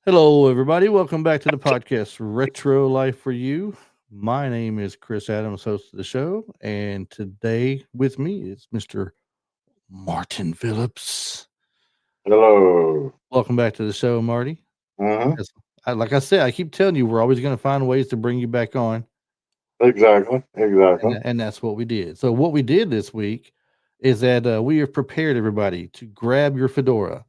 Hello, everybody. Welcome back to the podcast Retro Life for You. My name is Chris Adams, host of the show, and today with me is Mr. Martin Phillips. Hello. Welcome back to the show, Marty. Uh-huh. Like I said, I keep telling you, we're always going to find ways to bring you back on, Exactly. and, Exactly. and that's what we did. So, what we did this week is that we have prepared everybody to grab your fedora,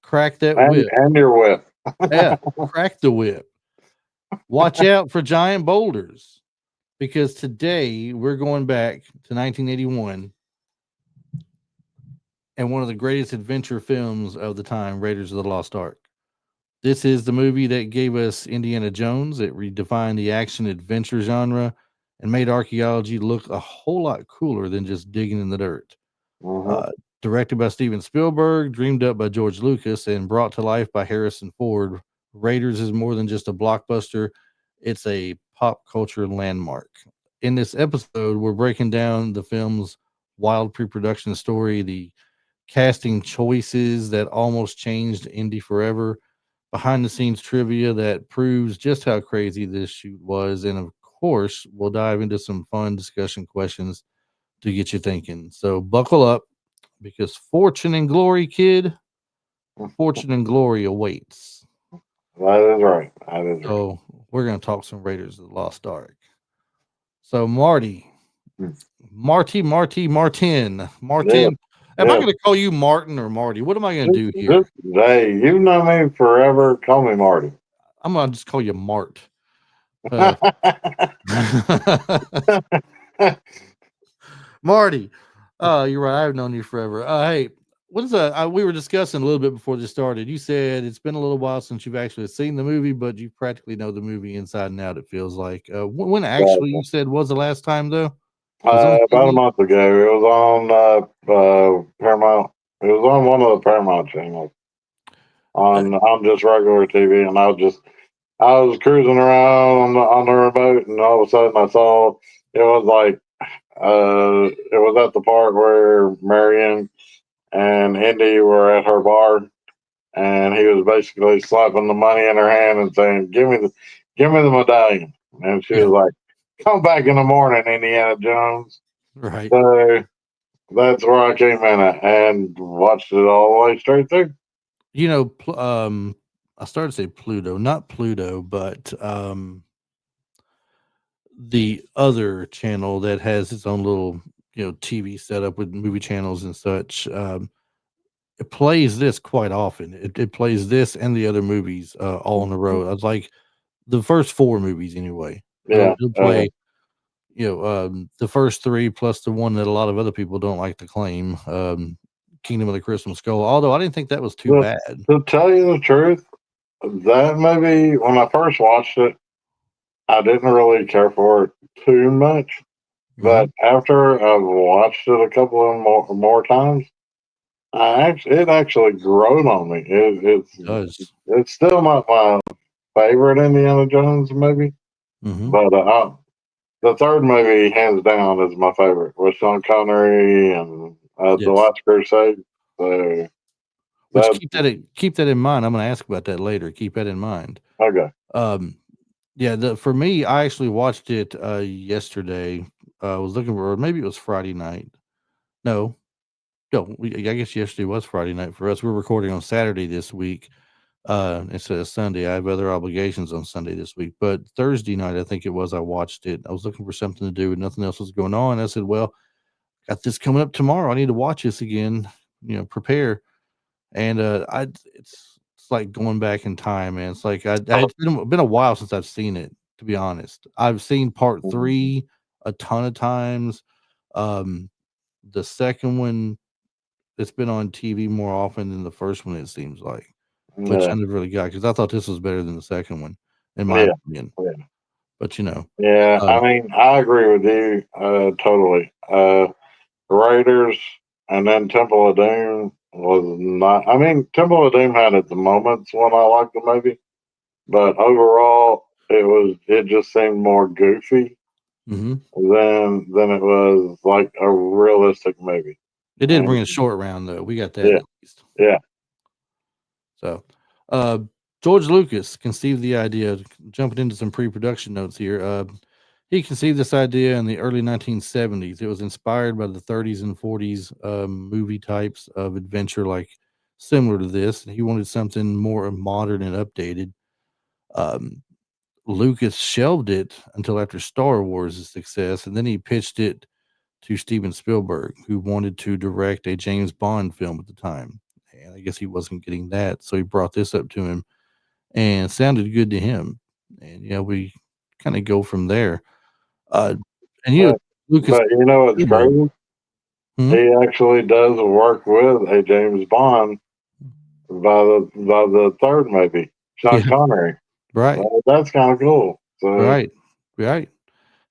crack that And whip, and your whip. yeah, crack the whip. Watch out for giant boulders because today we're going back to 1981 and one of the greatest adventure films of the time, Raiders of the Lost Ark. This is the movie that gave us Indiana Jones. It redefined the action adventure genre and made archaeology look a whole lot cooler than just digging in the dirt. Uh-huh. Uh, Directed by Steven Spielberg, dreamed up by George Lucas, and brought to life by Harrison Ford, Raiders is more than just a blockbuster, it's a pop culture landmark. In this episode, we're breaking down the film's wild pre production story, the casting choices that almost changed Indy forever, behind the scenes trivia that proves just how crazy this shoot was, and of course, we'll dive into some fun discussion questions to get you thinking. So buckle up because fortune and glory, kid, fortune and glory awaits. That is right. That is right. So we're going to talk some Raiders of the Lost Ark. So Marty, Hmm. Yeah. Martin. Am I Yeah. going to call you Martin or Marty? What am I going to do here? Hey, you know me forever. Call me Marty. I'm going to just call you Mart. Uh, Marty, you're right. I've known you forever. Hey, what is we were discussing a little bit before this started. You said it's been a little while since you've actually seen the movie, but you practically know the movie inside and out. It feels like. When actually you said was the last time though? It was on About a TV. month ago, it was on Paramount. It was on one of the Paramount channels Uh, on just regular TV, and I was cruising around on the remote, and all of a sudden I saw it was like it was at the part where Marion and Indy were at her bar, and he was basically slapping the money in her hand and saying, give me the medallion." And she was yeah, like, "Come back in the morning, Indiana Jones." right. So that's where I came in at and watched it all the way straight through. You know, I started to say Pluto, not Pluto, but the other channel that has its own little TV setup with movie channels and such. It plays this quite often. It plays this and the other movies all in a row. I was like the first four movies anyway. Yeah. It'll play the first three plus the one that a lot of other people don't like to claim, Kingdom of the Crystal Skull. Although I didn't think that was too To, bad. to tell you the truth, that movie, when I first watched it, I didn't really care for it too much. Hmm. But after I've watched it a couple of more times, it actually grown on me. It does. It's still not my favorite Indiana Jones movie, Hmm. but the third movie, hands down, is my favorite with Sean Connery and the Yes. Last Crusade. So Which that's keep that in mind. I'm going to ask about that later. Keep that in mind. okay. Um, yeah, for me, I actually watched it yesterday. I was looking for, or maybe it was Friday night. No, no, I guess yesterday was Friday night for us. We're recording on Saturday this week instead of Sunday. I have other obligations on Sunday this week, but Thursday night, I think it was, I watched it. I was looking for something to do and nothing else was going on. I said, well, got this coming up tomorrow. I need to watch this again, prepare. And it's like going back in time, man. It's like it's been a while since I've seen it, to be honest. I've seen part three a ton of times. Um, the second one, it's been on TV more often than the first one, it seems like, which I Yeah, never really got because I thought this was better than the second one, in my yeah, opinion. yeah. But Yeah, uh, I mean, I agree with you totally. Raiders and then Temple of Doom was not. I mean, Temple of Doom had its moments when I liked the movie, but overall, it just seemed more goofy mhm. than it was like a realistic movie. It did And bring a short round though. We got that yeah, at least. yeah, So, uh, George Lucas conceived the idea. Jumping into some pre-production notes here, he conceived this idea in the early 1970s. It was inspired by the 30s and 40s movie types of adventure, like similar to this. He wanted something more modern and updated. Um, Lucas shelved it until after Star Wars' success, and then he pitched it to Steven Spielberg, who wanted to direct a James Bond film at the time. And I guess he wasn't getting that, so he brought this up to him, and it sounded good to him. And we kind of go from there. Uh, and But, Lucas but you know what's Spielberg. crazy? Hmm? He actually does work with a James Bond by the third movie, Sean Yeah, Connery. right, That's kind of cool. So right, right.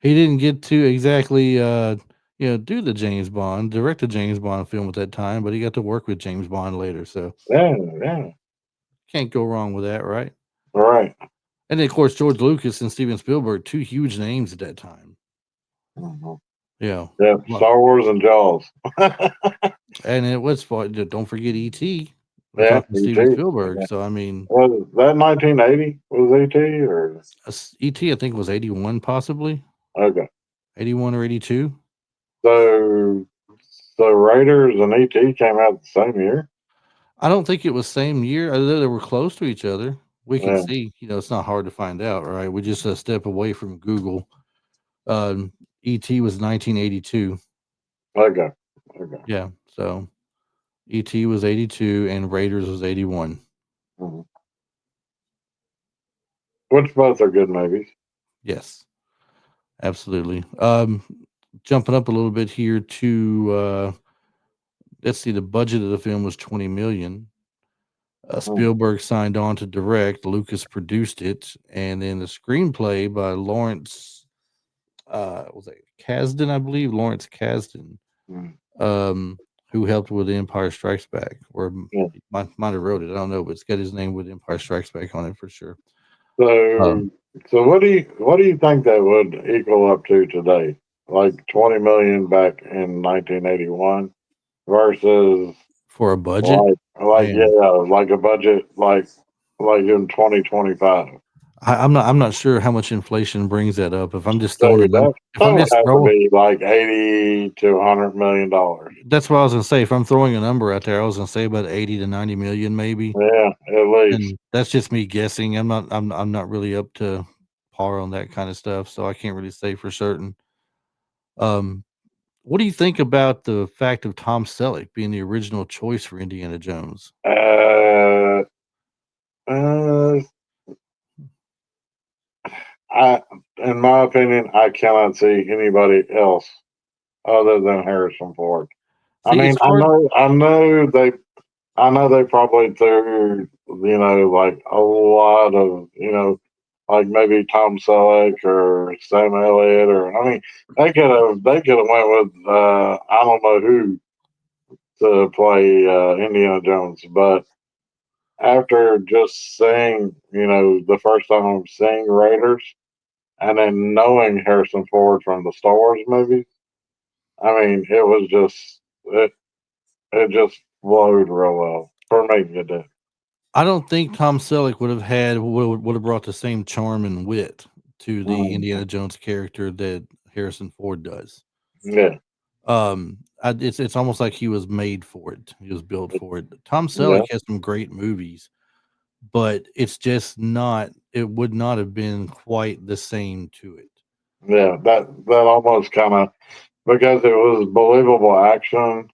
He didn't get to exactly do the James Bond, direct a James Bond film at that time, but he got to work with James Bond later, so yeah, yeah, can't go wrong with that, right? right. And then, of course, George Lucas and Steven Spielberg, two huge names at that time. Mhm. Yeah. Yeah, Well, Star Wars and Jaws. and it was don't forget E.T. We're Yeah, talking ET. Steven Spielberg, Yeah. so I mean, Was that 1980? Was ET or E.T. I think was 81, possibly okay? 81 or 82. So, so Raiders and ET came out the same year. I don't think it was same year. I know they were close to each other. We can Yeah. see, it's not hard to find out, right? We just a step away from Google. E.T. was 1982. Okay. Okay. Yeah, so E.T. was 82 and Raiders was 81. Mhm. Which both are good movies. Yes, absolutely. Jumping up a little bit here to let's see, the budget of the film was 20 million. Mhm. Spielberg signed on to direct. Lucas produced it, and then the screenplay by Lawrence was it Kasdan, I believe, Lawrence Kasdan, Mhm. um, who helped with Empire Strikes Back, or Yeah. he might have wrote it. I don't know, but it's got his name with Empire Strikes Back on it for sure. Um, So, so what do you think that would equal up to today? Like 20 million back in 1981 versus for a budget, like man, yeah, like a budget like in 2025. I'm not sure how much inflation brings that up. If I'm just So throwing a number, that if that I'm would just have to throwing, be like 80 to 100 million dollars. that's what I was gonna say. If I'm throwing a number out there, I was gonna say about 80 to 90 million, maybe. Yeah, at least. And that's just me guessing. I'm not really up to par on that kind of stuff, so I can't really say for certain. Um, what do you think about the fact of Tom Selleck being the original choice for Indiana Jones? Uh, uh, I, in my opinion, I cannot see anybody else other than Harrison Ford. I See, mean, it's hard. I know they probably threw, like a lot of, like maybe Tom Selleck or Sam Elliott, or I mean, they could have went with I don't know who to play Indiana Jones, but after just seeing, the first time I'm seeing Raiders, and then knowing Harrison Ford from the Star Wars movies, I mean, it just flowed real well for me. It did. I don't think Tom Selleck would have brought the same charm and wit to the Mhm. Indiana Jones character that Harrison Ford does. Yeah, It's almost like he was made for it. He was built for it. Tom yeah, Selleck has some great movies, but it's just not. It would not have been quite the same to it. yeah. That almost kind of, because it was believable action,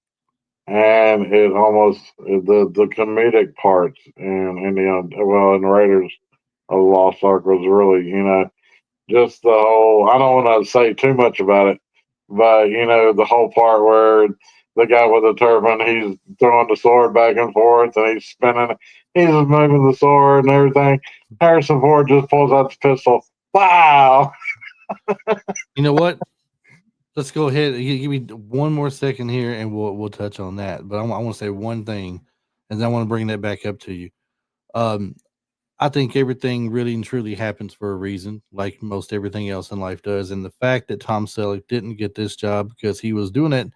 and it almost the comedic parts in Raiders of the Lost Ark was really, just the whole. I don't want to say too much about it, but the whole part where the guy with the turban, he's throwing the sword back and forth, and he's spinning, he's just moving the sword and everything. Harrison Ford just pulls out the pistol. Wow. You know what? Let's go ahead. Give me one more second here, and we'll touch on that. But I want to say one thing, and then I want to bring that back up to you. Um, I think everything really and truly happens for a reason, like most everything else in life does. And the fact that Tom Selleck didn't get this job because he was doing it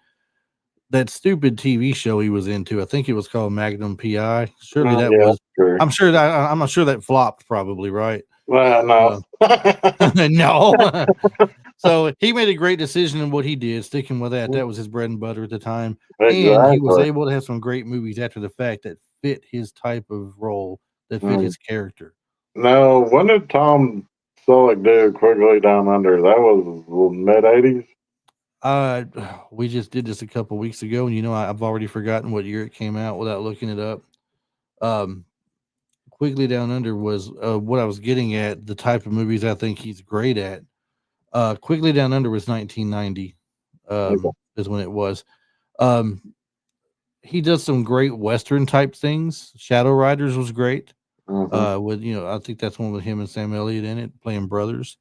that stupid TV show he was into. I think it was called Magnum PI. Surely Oh, that yeah, was. true. I'm sure that I'm not sure that flopped. Probably right. Well, no. No. So he made a great decision in what he did, sticking with that. That was his bread and butter at the time, and he was Exactly. able to have some great movies after the fact that fit his type of role, that fit Mm. his character. Now, when did Tom Selleck do Quickly Down Under? That was mid 80s? Uh, we just did this a couple weeks ago, and I've already forgotten what year it came out without looking it up. Um, Quigley Down Under was what I was getting at. The type of movies I think he's great at. Quigley Down Under was 1990. Okay. Is when it was. Um, he does some great Western type things. Shadow Riders was great. Mm-hmm. With I think that's one with him and Sam Elliott in it, playing brothers.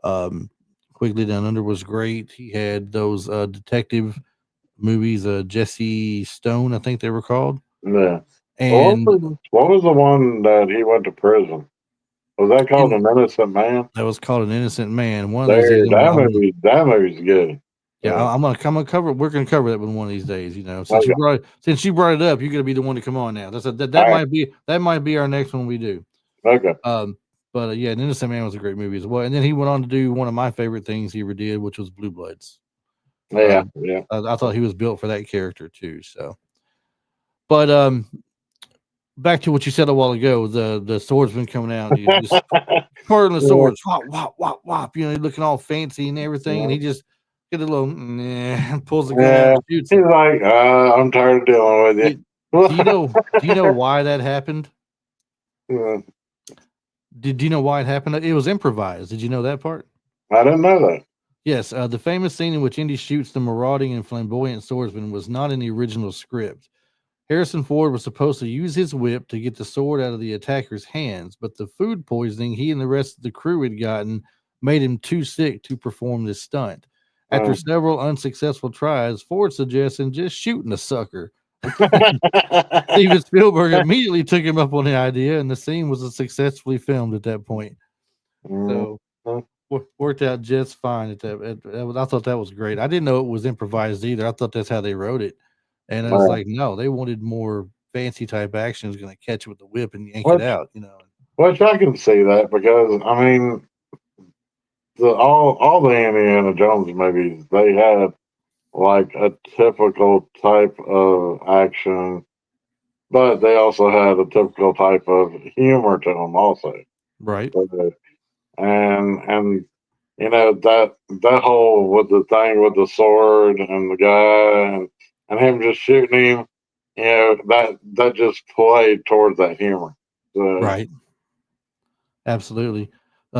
Um, Quigley Down Under was great. He had those detective movies, Jesse Stone, I think they were called, Yeah. and What was the one that he went to prison? Was that called in An Innocent Man? that was called An Innocent Man. One of these days, There, that movie's good. Yeah. I'm gonna cover. We're gonna cover that with one of these days. Okay. Since you brought it up, you're gonna be the one to come on now. All That right. might be our next one we do. Okay. Um, but yeah, An Innocent Man was a great movie as well. And then he went on to do one of my favorite things he ever did, which was Blue Bloods. Yeah. Uh, Yeah. I thought he was built for that character too. So, but back to what you said a while ago, the swordsman coming out, you just twirling the Yeah. swords, whop, whop, whop, whop. Looking all fancy and everything, and he just get a little, pulls the gun out Yeah. and shoots He's him. like, I'm tired of dealing with Do, do you you. know? Do you know why that happened? Yeah. Do you know why it happened? It was improvised. Did you know that part? I didn't know that. Yes, the famous scene in which Indy shoots the marauding and flamboyant swordsman was not in the original script. Harrison Ford was supposed to use his whip to get the sword out of the attacker's hands, but the food poisoning he and the rest of the crew had gotten made him too sick to perform this stunt. After Um, several unsuccessful tries, Ford suggested just shooting the sucker. Steven Spielberg immediately took him up on the idea, and the scene was successfully filmed at that point. Mhm. So worked out just fine I thought that was great. I didn't know it was improvised either. I thought that's how they wrote it, and I was Right. like, no, they wanted more fancy type action. Was going to catch it with the whip and yank it Which, out. which I can see that because I mean, all the Indiana Jones movies they had like a typical type of action, but they also had a typical type of humor to them also. Right, So, and that whole with the thing with the sword and the guy and him just shooting him, that just played towards that humor. So right, absolutely.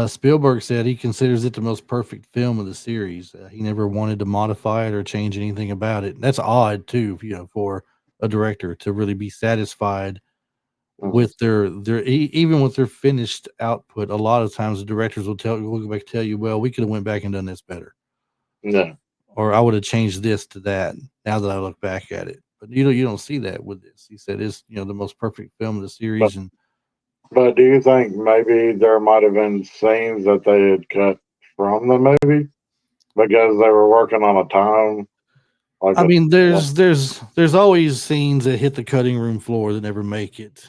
Spielberg said he considers it the most perfect film of the series. He never wanted to modify it or change anything about it. That's odd too, for a director to really be satisfied mm, with even with their finished output. A lot of times the directors will go back and tell you, well, we could have went back and done this better, yeah. or I would have changed this to that now that I look back at it. But you don't see that with this. He said it's the most perfect film of the But series. And but do you think maybe there might have been scenes that they had cut from the movie because they were working on a time like I a mean, there's always scenes that hit the cutting room floor that never make it.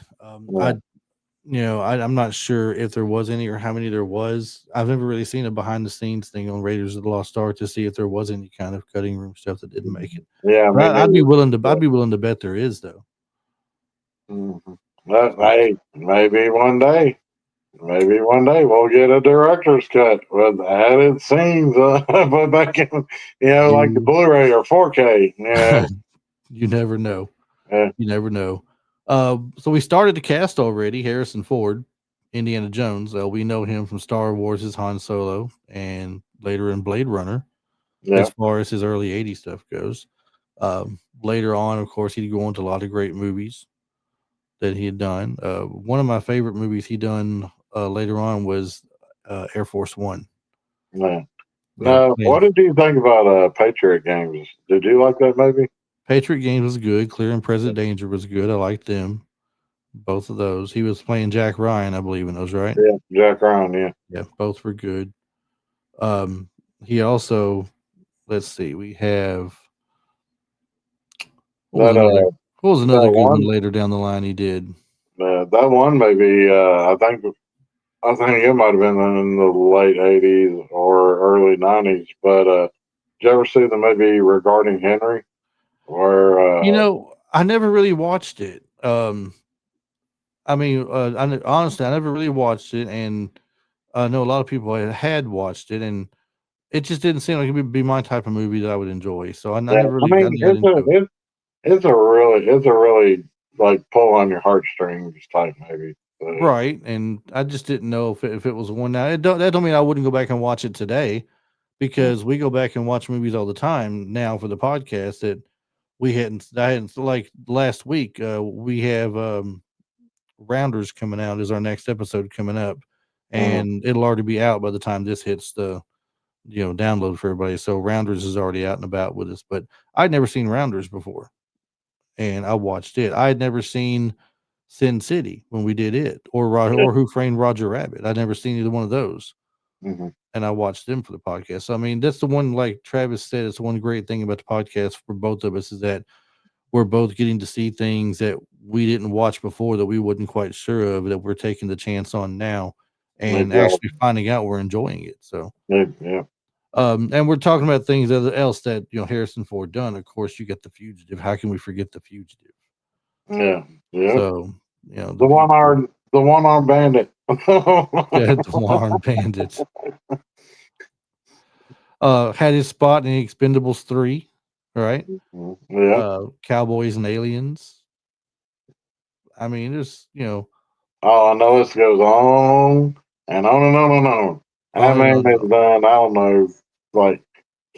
yeah. I'm not sure if there was any or how many there was. I've never really seen a behind the scenes thing on Raiders of the Lost Ark to see if there was any kind of cutting room stuff that didn't make it. Yeah, But me neither. I'd be willing to bet there is though. Mhm. So Hey, maybe one day we'll get a director's cut with added scenes put back in, like the you Blu-ray or 4K. Yeah, you never know. yeah, You never know. So we started the cast already. Harrison Ford, Indiana Jones. We know him from Star Wars as Han Solo, and later in Blade Runner. yeah, As far as his early '80s stuff goes, later on, of course, he'd go into a lot of great movies that he had done. One of my favorite movies he done later on was Air Force One. yeah. Yeah, Now, man. what did you think about Patriot Games? Did you like that movie? Patriot Games was good. Clear and Present Danger was good. I liked them, both of those. He was playing Jack Ryan, I believe, in those, right? Yeah, Jack Ryan. Yeah, Yeah, both were good. Um, he also, let's see, we have What was That another? What was that another good one one later down the line he did? that one maybe I think it might have been in the late '80s or early '90s. But did you ever see the movie Regarding Henry? Where I never really watched it. I mean, honestly, I never really watched it, and I know a lot of people had watched it, and it just didn't seem like it would be my type of movie that I would enjoy. So I yeah, never I really got mean into it. it's a really like pull on your heartstrings type movie. So, Right, and I just didn't know if it was one. Now that don't mean I wouldn't go back and watch it today, mm, because we go back and watch movies all the time now for the podcast that I hadn't like last week. We have Rounders coming out is our next episode coming up, mhm, and it'll already be out by the time this hits the download for everybody. So Rounders is already out and about with us, but I'd never seen Rounders before, and I watched it. I had never seen Sin City when we did it, yeah, or Who Framed Roger Rabbit. I'd never seen either one of those, mhm, and I watched them for the podcast. So I mean, that's the one, like Travis said, it's one great thing about the podcast for both of us is that we're both getting to see things that we didn't watch before that we wasn't quite sure of that we're taking the chance on now, and actually exactly. finding out we're enjoying it. So Yeah, yeah, and we're talking about things else that Harrison Ford done. Of course, you got The Fugitive. How can we forget The Fugitive? yeah, yeah. So The The one Fugitive. armed, the one armed bandit. Yeah, the Warren Bandits. Had his spot in Expendables 3, right? Yeah. Cowboys and Aliens. I mean, there's Oh, I know this goes on and on and on and on. And that on and man on and on. has done, I don't know, like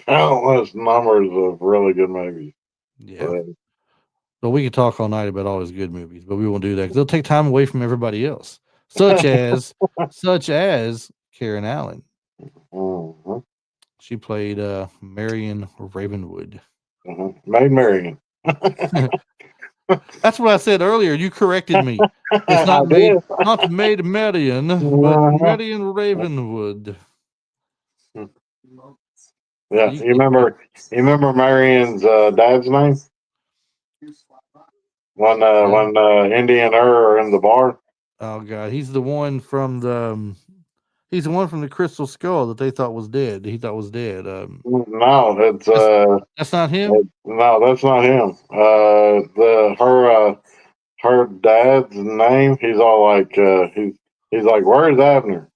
countless numbers of really good movies. Yeah. But So we could talk all night about all his good movies, but we won't do that because they'll take time away from everybody else, such as Karen Allen. mhm, She played Marion Ravenwood. Maid Marian. That's what I said earlier. You corrected me. It's I did. not Maid Marian, but Uh-huh. Marion Ravenwood. Yeah, You, you you, you- remember? You remember Marion's dad's name when yeah. Indy and her are in the bar? Oh God, he's the one from the Crystal Skull that they thought was dead. He thought was dead. No, it's That's that's not him. no, that's not him. The her dad's name. He's all like he's like, "Where's Abner?"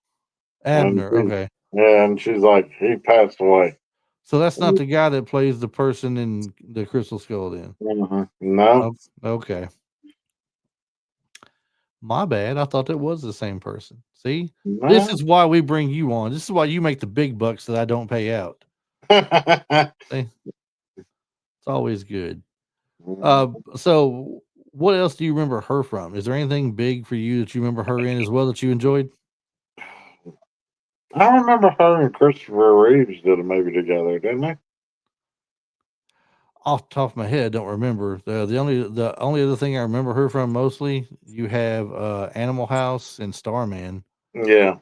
And Abner. she, Okay, yeah, and she's like, "He passed away." so that's not the guy that plays the person in the Crystal Skull. Then. No, Oh, okay, my bad. I thought that was the same person. See, this no. is why we bring you on. This is why you make the big bucks that I don't pay out. See, it's always good. So what else do you remember her from? Is there anything big for you that you remember her in as well that you enjoyed? I remember her and Christopher Reeves did a movie together, didn't they? Off the top of my head, don't remember. The only other thing I remember her from mostly, you have Animal House and Starman. Yeah,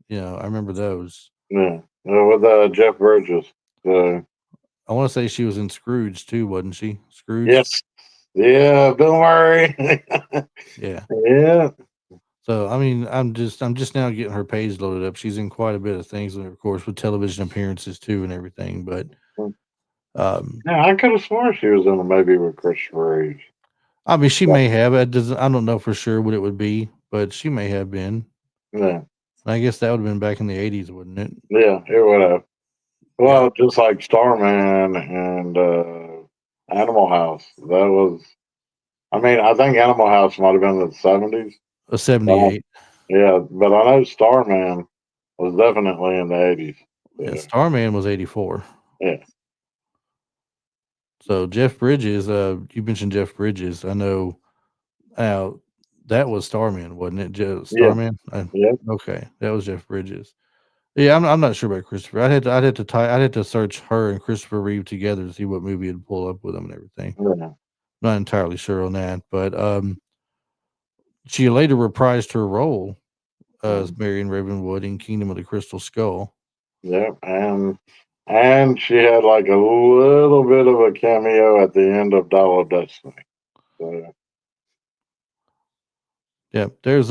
yeah, I remember those. yeah. With Jeff Bridges. So I want to say she was in Scrooge too, wasn't she? Scrooge. yes, yeah, Bill Murray. Yeah. Yeah, So I mean, I'm just now getting her page loaded up. She's in quite a bit of things, and of course with television appearances too and everything. But um, yeah. I could have sworn she was in a movie with Christopher Reeves. I mean, she may have. I don't know for sure what it would be, but she may have been. Yeah, I guess that would have been back in the '80s, wouldn't it? yeah, it would have. Yeah, Well, just like Starman and Animal House. That was. I mean, I think Animal House might have been in the '70s. a '78. Yeah, but I know Starman was definitely in the '80s. Yeah, So, Starman was '84. yeah, So Jeff Bridges, you mentioned Jeff Bridges. I know. Uh, that was Starman, wasn't it? yeah, Starman. yeah. Okay, that was Jeff Bridges. Yeah, I'm not sure about Christopher. I'd had to search her and Christopher Reeve together to see what movie it'd pull up with them and everything. Yeah. Not entirely sure on that, but she later reprised her role as Mhm. Marion Ravenwood in Kingdom of the Crystal Skull. Yeah, and and she had like a little bit of a cameo at the end of Dial of Destiny. So, Yeah, there's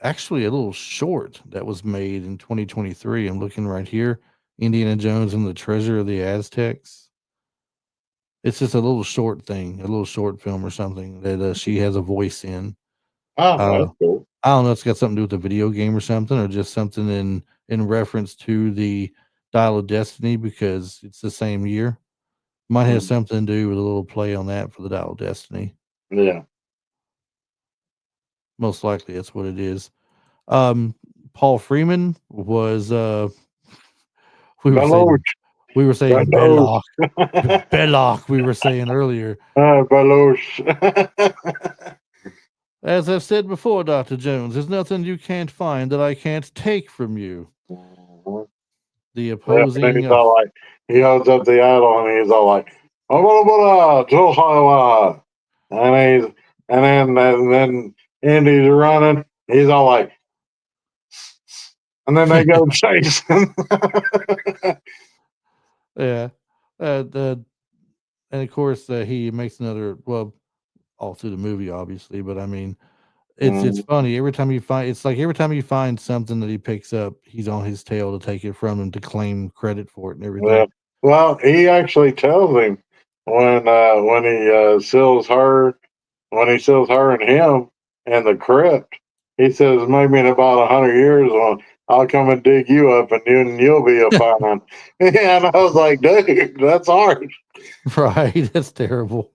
actually a little short that was made in 2023. I'm looking right here, Indiana Jones and the Treasure of the Aztecs. It's just a little short thing, a little short film or something that she has a voice in. oh, Uh, that's cool. I don't know if it's got something to do with the video game or something, or just something in reference to the Dial of Destiny because it's the same year. Might have Mm, something to do with a little play on that for the Dial of Destiny. yeah. Most likely, that's what it is. Um, Paul Freeman was we were saying Beloche. we were saying Beloche. Belloc, Belloc. We were saying earlier. Beloche. As I've said before, Doctor Jones, there's nothing you can't find that I can't take from you. Mhm. The Yeah, and opposing he's all like, he holds up the idol and he's all like, "Oh, blah, blah, blah, blah, blah, blah." And then Indy's running. He's all like, and then they go chasing. yeah, the and of course he makes another well all through the movie, obviously, but I mean it's Mm, funny every time you find it's like every time you find something that he picks up, he's on his tail to take it from him to claim credit for it and yeah. everything. Well, he actually tells him when he seals her and him in the crypt. He says maybe in about 100 years, I'll come and dig you up, and you'll be a fine. Yeah, and I was like, dude, that's hard. Right, that's terrible.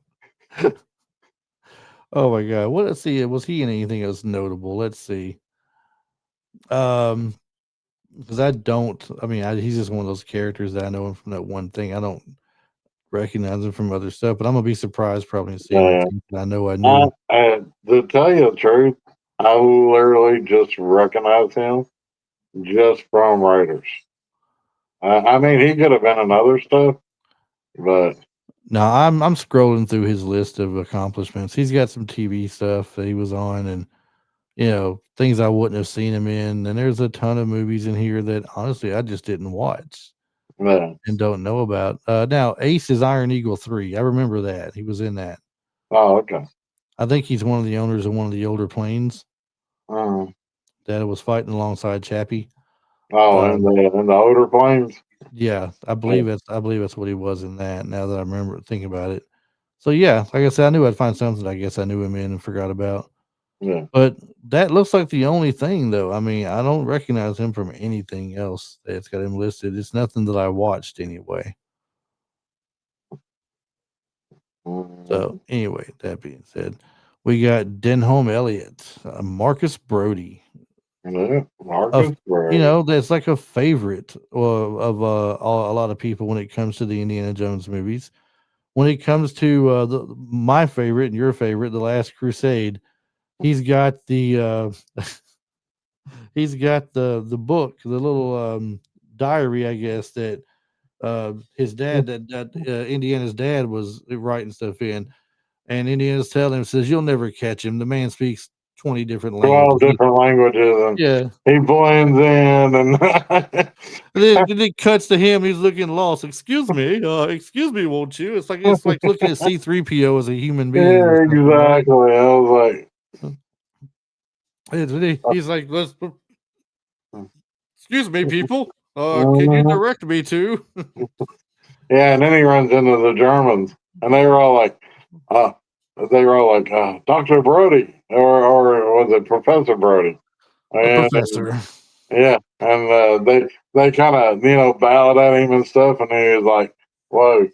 Oh my god. What let's see, was he in anything else notable? Let's see. Um, because I mean, he's just one of those characters that I know him from that one thing. I don't recognize him from other stuff, but I'm gonna be surprised probably to see him in Uh, things that I knew. to tell you the truth, I literally just recognize him just from Raiders. I mean, he could have been in other stuff, but Now I'm scrolling through his list of accomplishments. He's got some TV stuff that he was on and things I wouldn't have seen him in. And there's a ton of movies in here that honestly I just didn't watch yeah. and don't know about. Now Ace is Iron Eagle 3. I remember that. He was in that. Oh, okay. I think he's one of the owners of one of the older planes Uh, that was fighting alongside Chappie. oh, Um, and the older planes. yeah, Yeah, I believe that's what he was in that. Now that I remember thinking about it, so yeah, like I said, I knew I'd find something. I guess I knew him in and forgot about. yeah. But that looks like the only thing, though. I mean, I don't recognize him from anything else that's got him listed. It's nothing that I watched anyway. So Mm, anyway, that being said, we got Denholm Elliott, Marcus Brody, yeah. of Marcus Brody. that's like a favorite of a lot of people when it comes to the Indiana Jones movies. When it comes to my favorite and your favorite, The Last Crusade, he's got he's got the book, the little diary, I guess that his dad, that Indiana's dad was writing stuff in, and Indiana's telling him says, "You'll never catch him. The man speaks 20 different 12 languages." different languages, and Yeah. he blends in, and And then it cuts to him. He's looking lost. Excuse me, won't you? It's like looking at C-3PO as a human being or yeah, something, right? exactly. I was He's like, let's like, excuse me, people. Can you mhm. direct me to? Yeah, and then he runs into the Germans, and uh, they were all like, Doctor Brody, or was it Professor Brody? A And professor. yeah, and they kind of bowed at him and stuff, and he was like, "Whoa,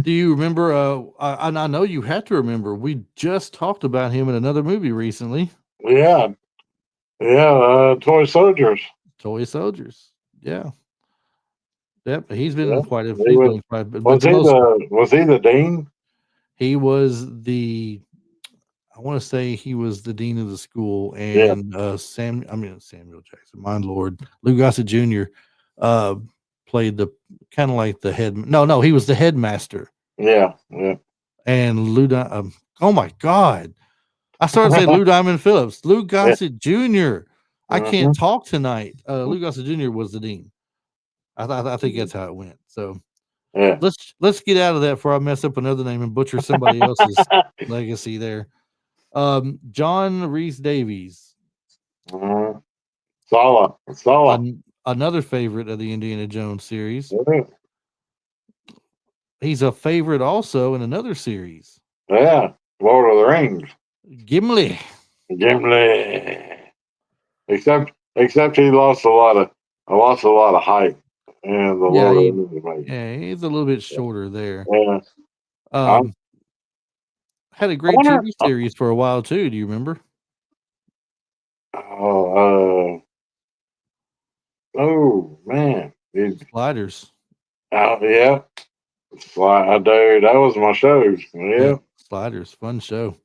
Do you remember? And I know you had to remember. We just talked about him in another movie recently, yeah, yeah, toy soldiers." Toy Soldiers. Yeah, yep. Yeah, He's been in quite a bit, but the most was he the dean? he was the. I want to say he was the dean of the school, Yeah, and Samuel Jackson, my lord, Lou Gossett Jr. Uh, played the kind of like the head. No, he was the headmaster, yeah, yeah, and oh my god, I started to say Lou Diamond Phillips, Lou yeah. Gossett Jr. I can't Hmm. talk tonight. Lou Gossett Jr. was the dean. I think that's how it went. So Yeah. let's get out of that before I mess up another name and butcher somebody else's legacy there. John Rhys Davies, Mm-hmm. Solid. Solid. another favorite of the Indiana Jones series. Yeah. He's a favorite also in another series, Yeah. Lord of the Rings. Gimli. Gimli. Except he lost a lot of height in the Yeah, Lord of the Rings movie. yeah, he's a little bit shorter there. Yeah. I, Um, had a I great wonder. TV series for a while too. Do you remember? Oh, oh man. Sliders. Yeah. Dude, that was my show. Yeah, Yeah. Sliders. Fun show.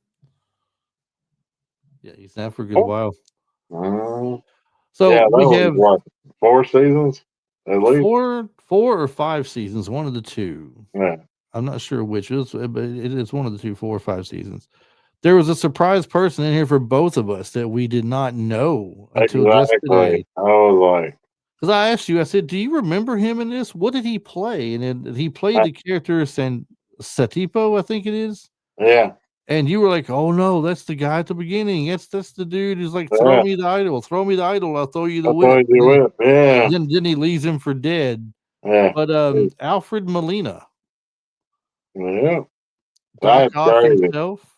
Yeah, he's now for a good Oh. while. Yeah, So that we was have what, 4 seasons at least. four or five seasons, one of the two. Yeah. I'm not sure which is, but it's one of the two, 4 or 5 seasons. There was a surprise person in here for both of us that we did not know until just today. Exactly. I was like, Because I asked you, I said, "Do you remember him in this? What did he play?" And then he played the character Satipo, I think it is. yeah, And you were like, "Oh no, that's the guy at the beginning. That's the dude who's like, throw yeah. me the idol, throw me the idol, I'll throw you the I whip." told you what. Yeah, Then he leaves him for dead. yeah, But Alfred Molina, yeah. Doc That's Ock crazy. himself,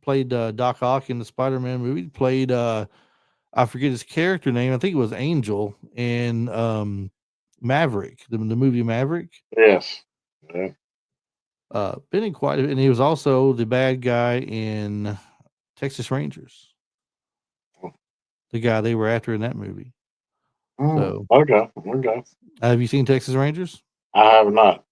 played Doc Ock in the Spider-Man movie. Played I forget his character name. I think it was Angel in Maverick, the movie Maverick. Yes. Yeah. Been in quite a bit, and he was also the bad guy in Texas Rangers, the guy they were after in that movie. So, Okay. Okay. have you seen Texas Rangers? I have not.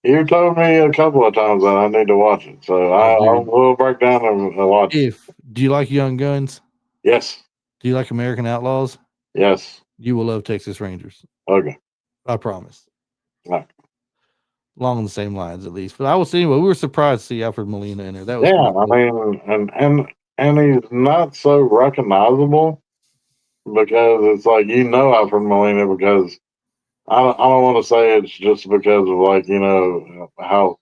You told me a couple of times that I need to watch it, so Oh, I dude, will break down and watch it. if do you like Young Guns? Yes. Do you like American Outlaws? Yes. You will love Texas Rangers. Okay. I promise. Right. Along the same lines, at least. But I was anyway. We were surprised to see Alfred Molina in there. That was Yeah. pretty I cool. mean, and he's not so recognizable because it's like Alfred Molina because I don't want to say it's just because of like how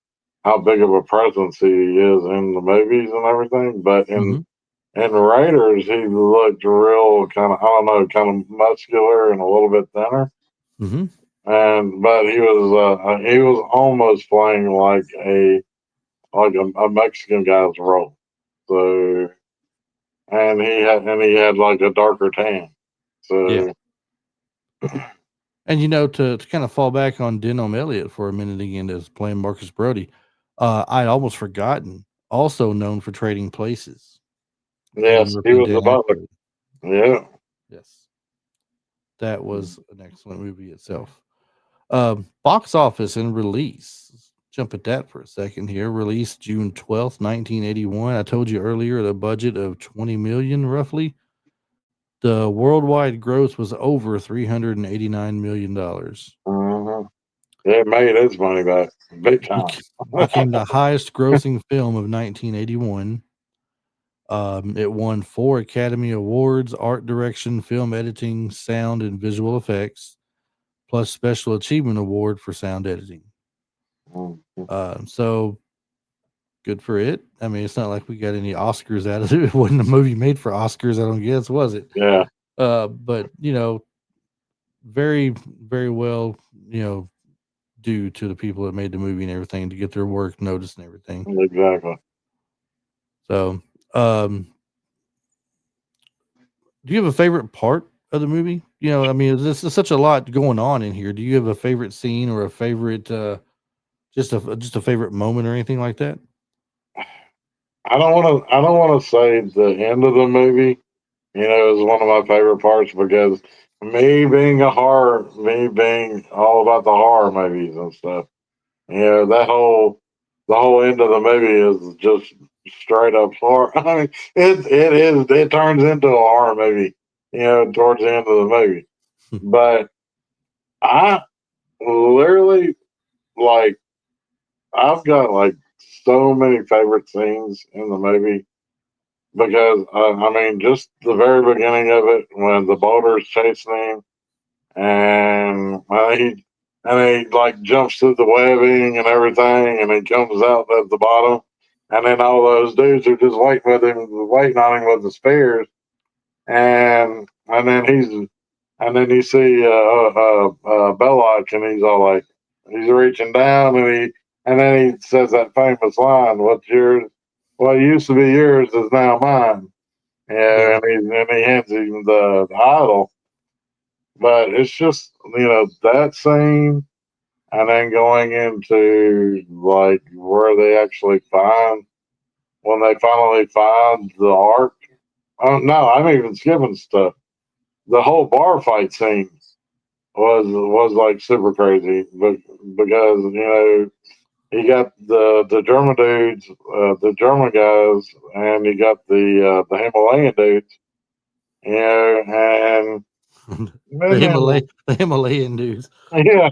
big of a presence he is in the movies and everything, but Hmm. in Raiders he looked real kind of, I don't know, kind of muscular and a little bit thinner, Hmm. and but he was almost playing like a Mexican guy's role. So and he had like a darker tan. Yeah. So And to kind of fall back on Denholm Elliott for a minute again as playing Marcus Brody, I'd almost forgotten. Also known for Trading Places, Eddie yes, he Murphy and was Dan about the Aykroyd. yeah. Yes, that was an excellent movie itself. Box office and release. Let's jump at that for a second here. Released June 12th, 1981. I told you earlier the budget of 20 million roughly. The worldwide gross was over $389 million. hmm It made its money back big time. Became the highest grossing film of 1981. It won 4 Academy Awards: art direction, film editing, sound, and visual effects, plus Special Achievement Award for sound editing. Mhm. So good for it. I mean, it's not like we got any Oscars out of it. It wasn't a movie made for Oscars, I don't guess, was it? Yeah, But very, very well, due to the people that made the movie and everything to get their work noticed and everything. exactly. So, um, do you have a favorite part of the movie? I mean, there's such a lot going on in here. Do you have a favorite scene or a favorite, just a favorite moment or anything like that? I don't want to say the end of the movie, is one of my favorite parts because me being all about the horror movies and stuff. The whole end of the movie is just straight up horror. I mean, it turns into a horror movie, towards the end of the movie. But I literally like I've got like so many favorite scenes in the movie because I mean just the very beginning of it when the boulder's chasing him and he like jumps through the webbing and everything, and he comes out at the bottom, and then all those dudes are just waiting on him with the spears, and then you see Belloc, and he's all like, he's reaching down, and then he says that famous line, "What's yours? What used to be yours is now mine." Yeah. Yeah, and he hands him the idol. But it's just that scene, and then going into like where they actually find when they finally find the ark. Oh no, I'm even skipping stuff. The whole bar fight scene was like super crazy, but because you got the German dudes, the German guys, and you got the Himalayan dudes, and The then Himalayan dudes. yeah,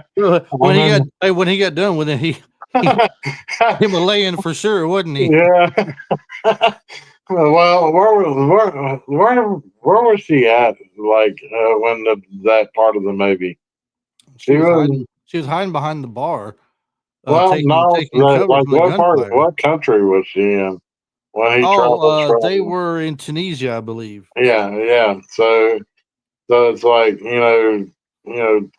When he got and when he got done with it, he then Himalayan for sure, wasn't he? yeah. Well, where was she at? Like when that part of the movie, She she was was. hiding. She was hiding behind the bar, Well, no, taking cover like from the gunfire. what country was she in when he Oh, travels they from? were in Tunisia, I believe. Yeah, yeah. So it's like you know.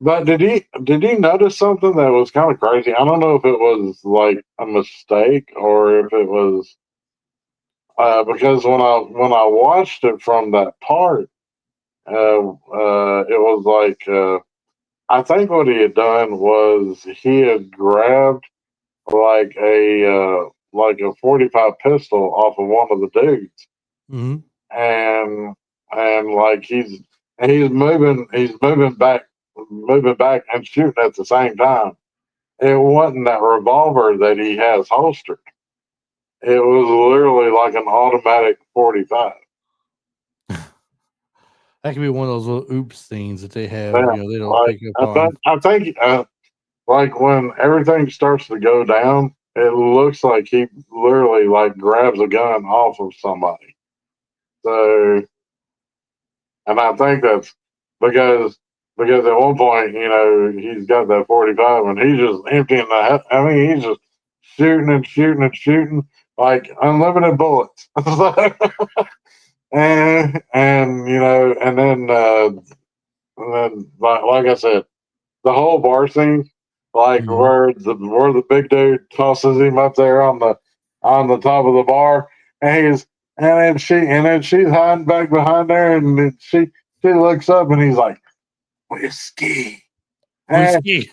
But did he notice something that was kind of crazy? I don't know if it was like a mistake or if it was because when I watched it from that part, it was like I think what he had done was he had grabbed like a 45 pistol off of one of the dudes, Hmm. and like he's moving back and shooting at the same time. It wasn't that revolver that he has holstered. It was literally like an automatic 45. That could be one of those little oops things that they have. Yeah, They don't like pick up on. I think like when everything starts to go down, it looks like he literally like grabs a gun off of somebody. So, and I think that's because at one point, he's got that 45 and he's just emptying I mean, he's just shooting and shooting and shooting like unlimited bullets. And then like I said, the whole bar scene, like Mhm. where the big dude tosses him up there on the top of the bar, and then she's hiding back behind there, and then she looks up, and he's like whiskey, and Whiskey.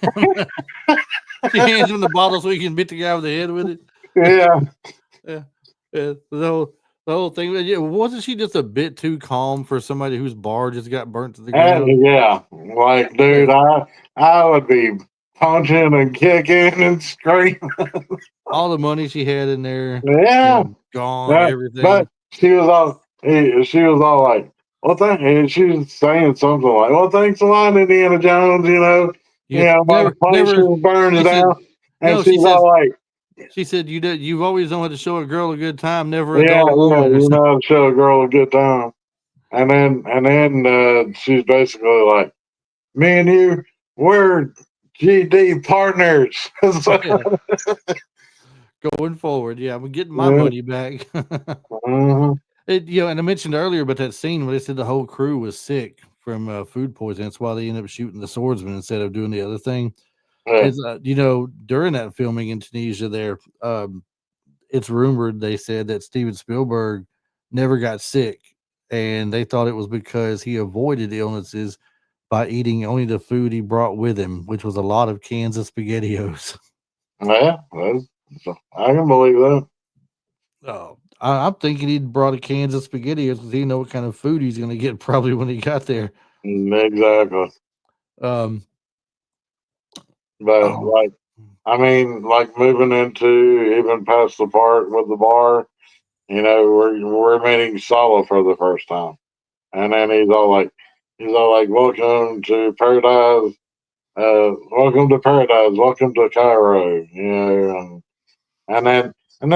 She hands him the bottle so he can beat the guy over the head with it. yeah, Yeah, yeah. The whole thing. Yeah, wasn't she just a bit too calm for somebody whose bar just got burnt to the ground? and yeah, like Yeah. dude, I would be punching and kicking and screaming, All the money she had in there, yeah. gone, Yeah, but everything. she was all like, "Well, and she was saying something like, "Well, thanks a lot, Indiana Jones." Yeah, My never, place never. was burning She said, down, and no. she's all like, She said you've always known how to show a girl a good time, never a "Yeah, dull yeah, moment, or you something. know how to show a girl a good time." And then she's basically like, "Me and you, we're GD partners." So, Yeah, going forward. Yeah, I'm getting my yeah, money back. mhm, And I mentioned earlier about that scene where they said the whole crew was sick from food poisoning. That's why they ended up shooting the swordsman instead of doing the other thing. yeah, It's during that filming in Tunisia, there, it's rumored they said that Steven Spielberg never got sick, and they thought it was because he avoided illnesses by eating only the food he brought with him, which was a lot of cans of SpaghettiOs. yeah. I can believe that. Oh, I'm thinking he'd brought a cans of SpaghettiOs because he know what kind of food he's going to get probably when he got there. Exactly. Um, But oh, like, I mean, like moving into even past the part with the bar, we're meeting Sala for the first time, and then he's all like, "Welcome to paradise, welcome to paradise, welcome to Cairo," and then the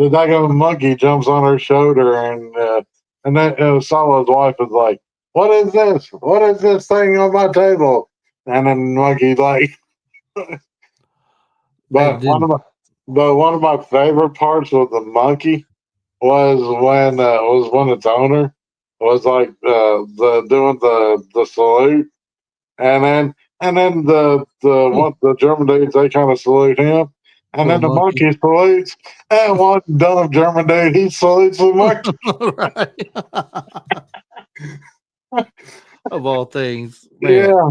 daggone monkey jumps on her shoulder, and then Solo's wife is like, "What is this? What is this thing on my table?" And then Monkey like, And but then one of my favorite parts of the monkey was when its owner was like the doing the salute, and then the German dudes they kind of salute him, and for the then the monkey, monkey salutes, and one dumb German dude he salutes the monkey. right? Of all things, man. Yeah.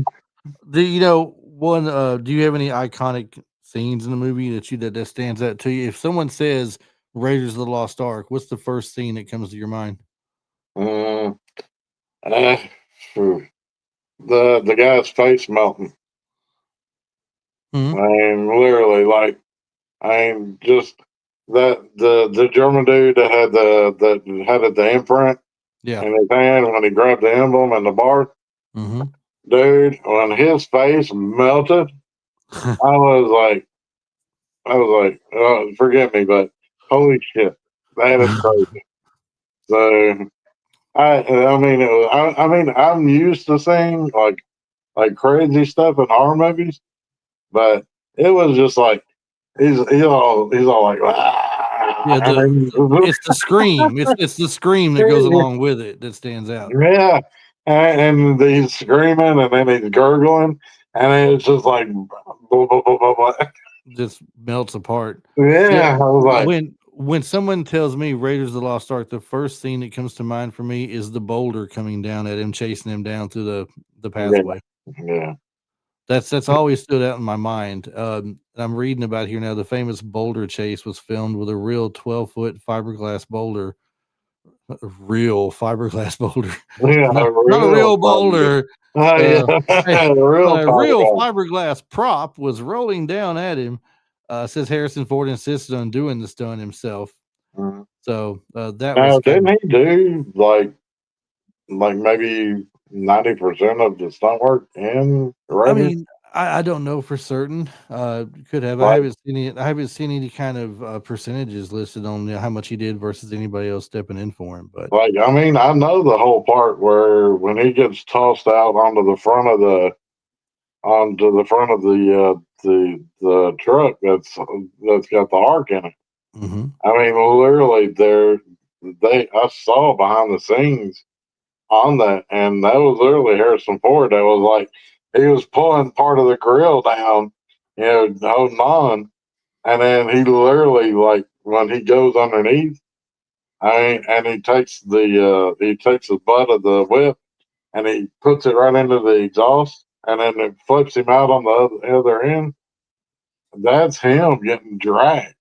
Do you know one? Do you have any iconic scenes in the movie that stands out to you? If someone says Raiders of the Lost Ark, what's the first scene that comes to your mind? Mm, uh, phew. The guy's face melting. I Hmm. mean, literally, like I mean, just that the German dude that had the imprint Yeah. in his hand when he grabbed the emblem and the bar, Hmm. dude, when his face melted, I was like, forgive me, but holy shit, that is crazy. So I mean, I mean, I'm used to seeing like crazy stuff in horror movies, but it was just like he's all like, Yeah, and then, it's the scream. It's the scream that goes along with it that stands out. yeah, and he's screaming and then he's gurgling, and then it's just like, blah, blah, blah, blah, blah. Just melts apart. Yeah, Yeah, I was like, when someone tells me Raiders of the Lost Ark, the first thing that comes to mind for me is the boulder coming down at him, chasing him down through the yeah, pathway. yeah, That's always stood out in my mind. I'm reading about here now. The famous boulder chase was filmed with a real 12-foot fiberglass boulder, a real fiberglass boulder, yeah, not a real real fiberglass. boulder. Oh Uh, a, yeah, real a real fiberglass. fiberglass prop was rolling down at him. Says Harrison Ford insisted on doing the stunt himself. Mhm. So that was Now, kind didn't of. he do like maybe 90% of the stunt work in I Raiders? mean, I don't know for certain. Could have. I Like, haven't seen it. I haven't seen any kind of percentages listed on how much he did versus anybody else stepping in for him. But I mean, I know the whole part where when he gets tossed out onto the front of the truck that's got the arc in it. mhm. I mean, literally, I saw behind the scenes on that, and that was literally Harrison Ford. That was like he was pulling part of the grill down, holding on, and then he literally like when he goes underneath, and he takes the butt of the whip and he puts it right into the exhaust, and then it flips him out on the other end. That's him getting dragged,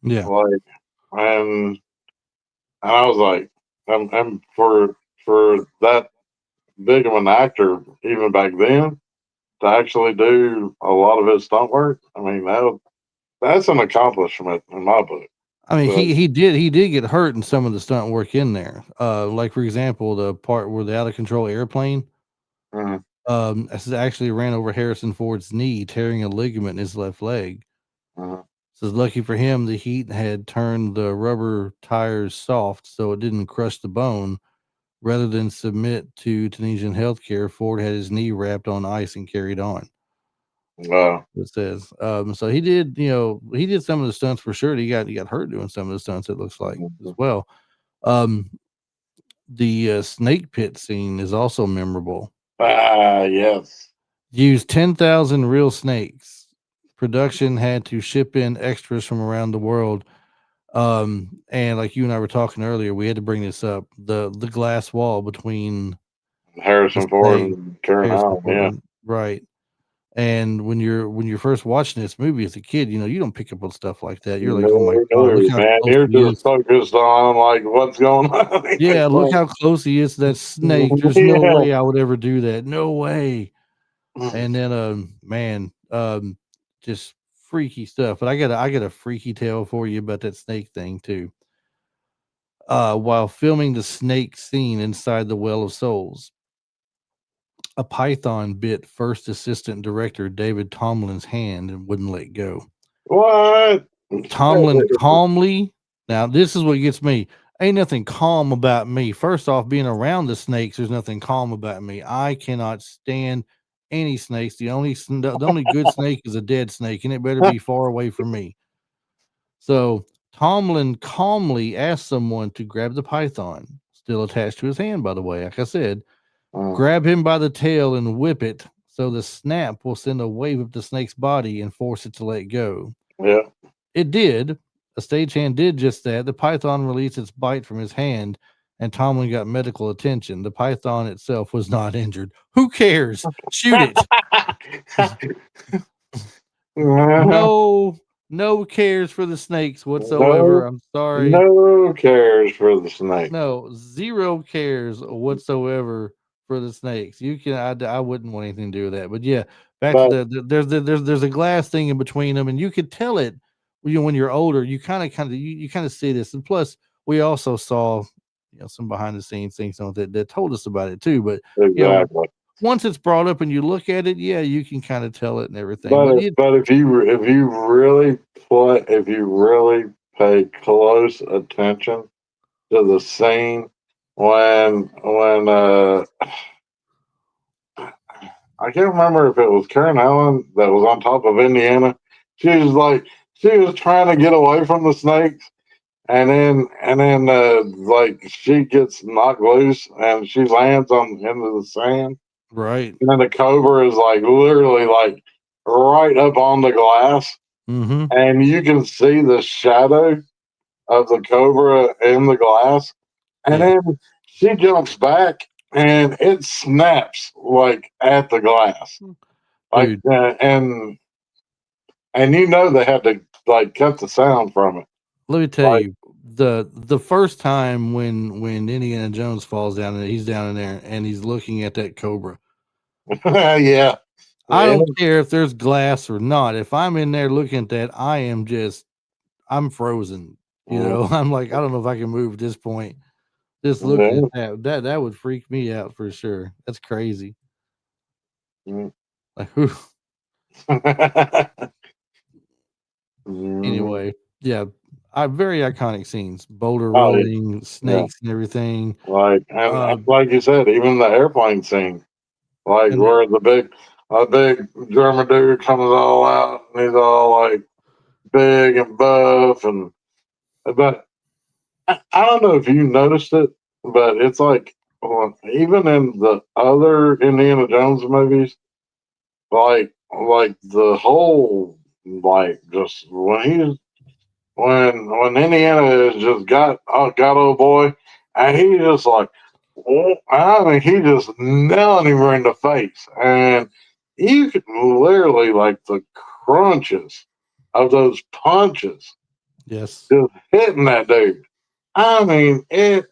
Yeah. like, and I was like, and for that big of an actor, even back then, to actually do a lot of his stunt work, I mean that's an accomplishment in my book. I mean, So, he did get hurt in some of the stunt work in there. Like for example, the part where the out of control airplane. mhm, This actually ran over Harrison Ford's knee, tearing a ligament in his left leg. mhm, Says lucky for him, the heat had turned the rubber tires soft, so it didn't crush the bone. Rather than submit to Tunisian healthcare, Ford had his knee wrapped on ice and carried on. It says, so he did some of the stunts for sure. He got hurt doing some of the stunts. It looks like as mhm. well. Um, the snake pit scene is also memorable. Yes. Used 10,000 real snakes. Production had to ship in extras from around the world. And like you and I were talking earlier, we had to bring this up. The glass wall between the Harrison Ford snake, and Karen Harrison Allen, Ford, yeah. right. And when you're first watching this movie as a kid, you don't pick up on stuff like that. You're like, "Oh my No, god, look no, how man. close You're he just is." focused on like what's going on. Yeah, look how close he is to that snake. There's no Yeah. way I would ever do that. No way. And then man, just freaky stuff. But I got a freaky tale for you about that snake thing too. While filming the snake scene inside the Well of Souls, a python bit first assistant director David Tomlin's hand and wouldn't let go. What? Tomlin calmly, now this is what gets me. ain't nothing calm about me. First off, being around the snakes, there's nothing calm about me. I cannot stand any snakes. The only good snake is a dead snake, and it better be far away from me. So Tomlin calmly asked someone to grab the python, still attached to his hand, by the way. Like I said, Mm, grab him by the tail and whip it so the snap will send a wave up the snake's body and force it to let go. yeah. It did. A stagehand did just that. The python released its bite from his hand, and Tomlin got medical attention. The python itself was not injured. Who cares? Shoot it. No, no cares for the snakes whatsoever. No, I'm sorry. no cares for the snake. No, zero cares whatsoever for the snakes. You can, I wouldn't want anything to do with that. But yeah, back to But there's a glass thing in between them, and you could tell it when you're older. You you kind of see this, and plus we also saw some behind the scenes things on that told us about it too. But you know, exactly. once it's brought up and you look at it, yeah, you can kind of tell it and everything. But But if you really pay close attention to the scene when I can't remember if it was Karen Allen that was on top of Indiana. She was trying to get away from the snakes, and then like she gets knocked loose and she lands on into the sand, right, and then the cobra is like literally like right up on the glass, mm-hmm, and you can see the shadow of the cobra in the glass, and yeah, then she jumps back and it snaps like at the glass, like dude. and you know they had to like cut the sound from it, Let me tell like you, the first time when Indiana Jones falls down and he's down in there and he's looking at that cobra. yeah, I yeah. don't care if there's glass or not. If I'm in there looking at that, I'm frozen. Mm, I'm like, I don't know if I can move at this point. Just looking at yeah. that would freak me out for sure. That's crazy. Mm. Like, whew. Mm. Anyway, yeah, very iconic scenes, boulder Oh yeah, rolling, yeah. snakes and everything. And Uh, like you said, even the airplane scene, like and where a big German dude comes all out and he's all like big and buff, and but I don't know if you noticed it, but it's like even in the other Indiana Jones movies, like the whole like just when Indiana has just got old boy, and he just like, oh, I mean, he just nailing him right in the face, and you could literally like the crunches of those punches yes, just hitting that dude. I mean, it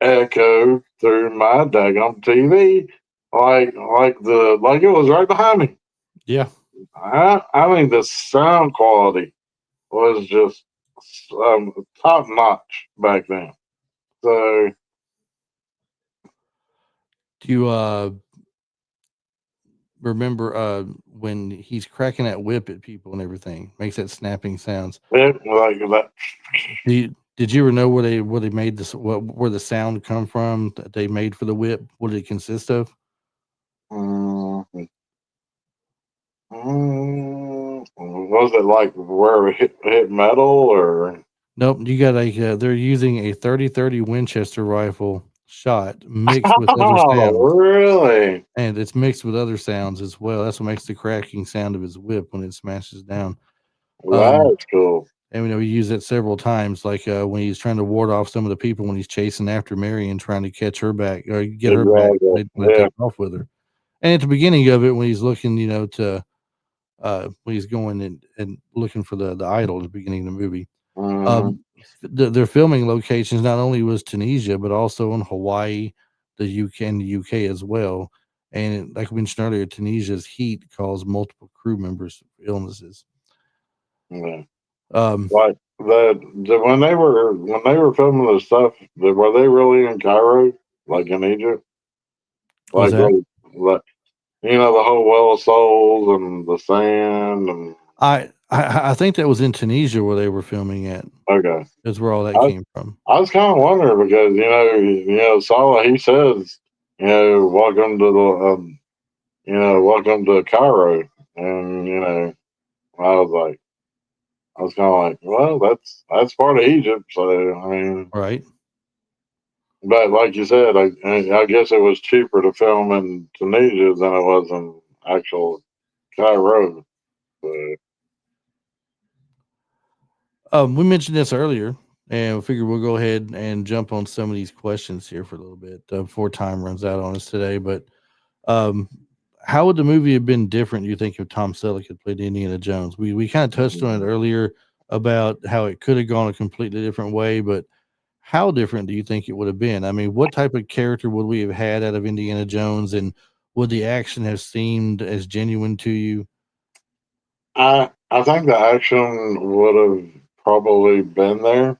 echoed through my daggum TV like it was right behind me. yeah. I mean, the sound quality was just top notch back then. So Do you remember when he's cracking that whip at people and everything, makes that snapping sounds? it like that. Did you ever know where they made this where the sound come from that they made for the whip? What did it consist of? Mm, was it like where it hit metal or? Nope, you got they're using a 30-30 Winchester rifle shot mixed with other Oh, sounds, really? and it's mixed with other sounds as well. That's what makes the cracking sound of his whip when it smashes down. Um, That's cool. and we use it several times, like when he's trying to ward off some of the people when he's chasing after Marion, trying to catch her back or get her back Exactly. when they Yeah. take off with her. And at the beginning of it, when he's looking, to when he's going and looking for the idol at the beginning of the movie. Hmm. Their filming locations not only was Tunisia, but also in Hawaii, the UK, and the UK as well. And like we mentioned earlier, Tunisia's heat caused multiple crew members illnesses. Yeah. Um, Like when they were filming the stuff, were they really in Cairo, like in Egypt, was that like the whole well of souls and the sand and I I think that was in Tunisia where they were filming at. Okay. Is where all that I, came from. I was kind of wondering because Salah, he says, welcome to the welcome to Cairo, and I was like, I was kind of like, well, that's part of Egypt, so I mean, Right. but like you said, I guess it was cheaper to film in Tunisia than it was in actual Cairo. So, We mentioned this earlier, and we figured we'll go ahead and jump on some of these questions here for a little bit before time runs out on us today. But um, how would the movie have been different, you think, if Tom Selleck had played Indiana Jones? We kind of touched on it earlier about how it could have gone a completely different way, but how different do you think it would have been? I mean, what type of character would we have had out of Indiana Jones, and would the action have seemed as genuine to you? I think the action would have probably been there,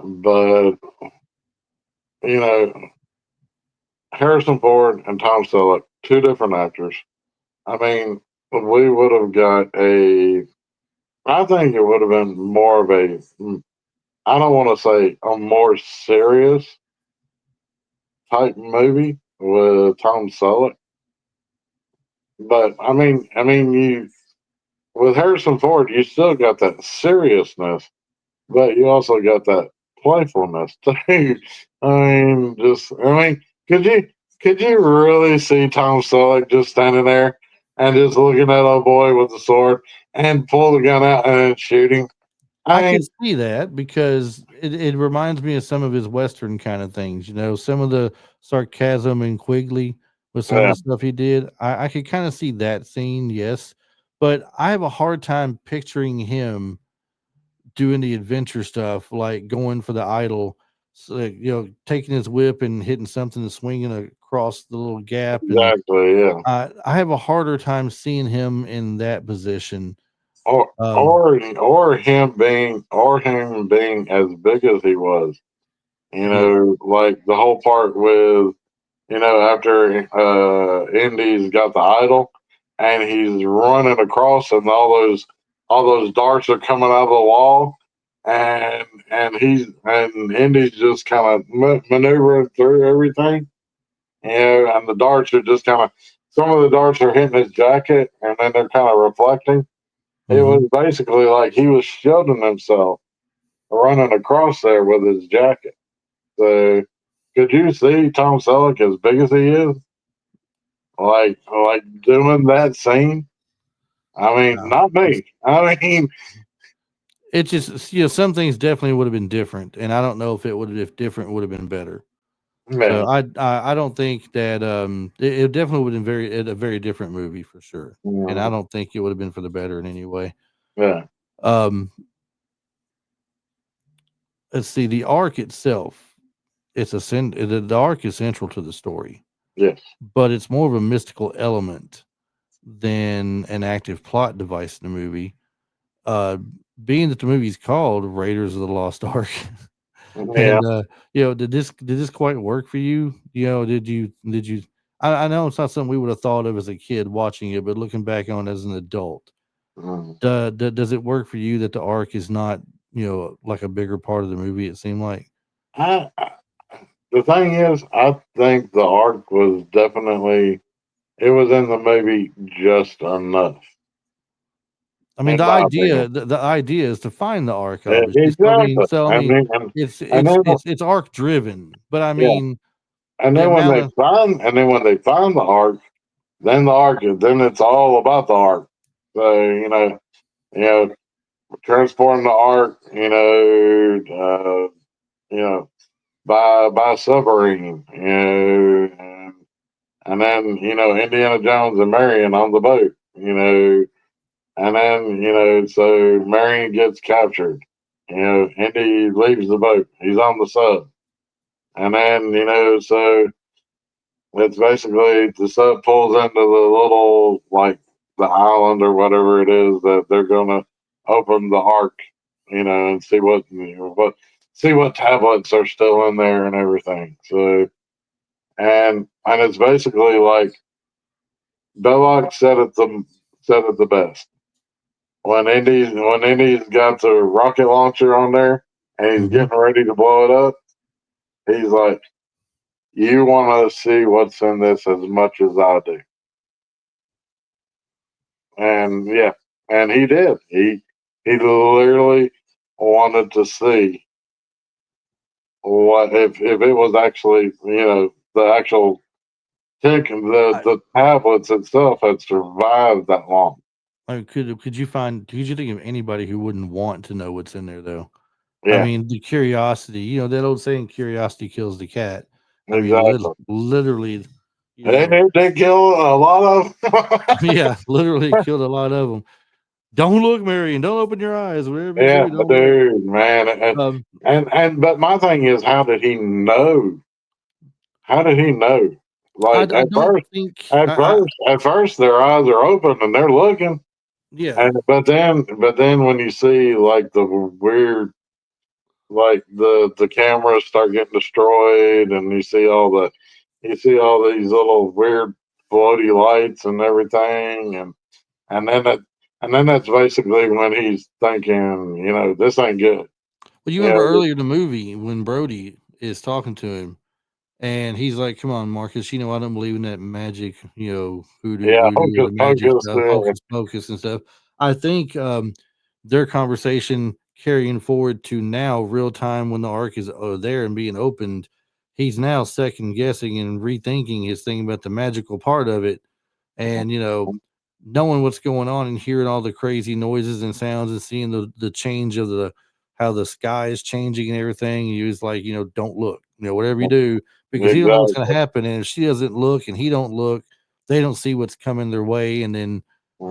but you know, Harrison Ford and Tom Selleck, two different actors. I mean, we would have got I think it would have been more of I don't want to say a more serious type movie with Tom Selleck, but you with Harrison Ford, you still got that seriousness, but you also got that playfulness too. Could you really see Tom Selleck just standing there and just looking at a boy with a sword and pull the gun out and shooting? I I could mean, see that because it reminds me of some of his Western kind of things, some of the sarcasm and Quigley with some of yeah, the stuff he did. I could kind of see that scene, yes. But I have a hard time picturing him doing the adventure stuff, like going for the idol, so, taking his whip and hitting something and swinging across the little gap. And exactly, yeah. I have a harder time seeing him in that position. Or Um, or him being as big as he was. yeah. Like the whole part with after Indy's got the idol and he's running across and all those darts are coming out of the wall and Indy's just kind of maneuvering through everything, and the darts are just kind of some of the darts are hitting his jacket and then they're kind of reflecting. It Hmm. was basically like he was shielding himself running across there with his jacket. So could you see Tom Selleck as big as he is? Like doing that scene? I mean, Yeah. not me. I mean, It just, some things definitely would have been different, and I don't know if it would have if different would have been better. So man. I don't think that it definitely would have been a very different movie for sure, and I Mhm. don't think it would have been for the better in any way. Yeah. Um, let's see, the arc itself. The arc is central to the story, Yes. but it's more of a mystical element than an active plot device in the movie. Uh, being that the movie's called Raiders of the Lost Ark. Yeah. And, did this quite work for you? Did you I know it's not something we would have thought of as a kid watching it, but looking back on it as an adult, Mhm. does it work for you that the arc is not, like a bigger part of the movie, it seemed like? I the thing is, I think the arc was definitely it was in the movie just enough, I mean, in my opinion. the idea is to find the arc, obviously. Exactly. I I mean, mean, it's and it's then it's it's arc driven, but I yeah, mean, and the then amount of when they find the arc, then it's all about the arc. So you know, transporting the ark, you know, by submarine, and then Indiana Jones and Marion on the boat, and then so Marion gets captured, Indy leaves the boat, he's on the sub, and then so it's basically the sub pulls into the little like the island or whatever it is that they're gonna open the ark, and see what tablets are still in there and everything. So and it's basically like Belloc said it the best. when Indy's got the rocket launcher on there and he's Hmm. getting ready to blow it up, he's like, "You want to see what's in this as much as I do," and yeah, and he did. He literally wanted to see what if it was actually the actual tick the tablets itself had survived that long. Could you think of anybody who wouldn't want to know what's in there though? I Yeah, mean, the curiosity, that old saying, curiosity kills the cat. I mean, exactly. literally, you And know, they kill a lot of. yeah, literally killed a lot of them. Don't look, Marion. Don't open your eyes. Whatever you Yeah, do, don't look. dude, man, Um, but my thing is, how did he know? How did he know? Like I don't think, at first, their eyes are open and they're looking, yeah. and but then when you see like the weird, like the cameras start getting destroyed, and you see all these little weird floaty lights and everything, and then that and then that's basically when he's thinking, this ain't good. Well, you You remember know, earlier in the movie when Brody is talking to him and he's like, "Come on, Marcus, I don't believe in that magic, hoodoo, yeah, voodoo, hocus the magic pocus. stuff, hocus pocus and stuff." I think their conversation carrying forward to now, real time when the arc is there and being opened, he's now second guessing and rethinking his thing about the magical part of it, and knowing what's going on and hearing all the crazy noises and sounds and seeing the change of the how the sky is changing and everything. He was like, don't look, whatever you do, because he don't know what's going to Exactly. happen. And if she doesn't look and he don't look, they don't see what's coming their way. And then,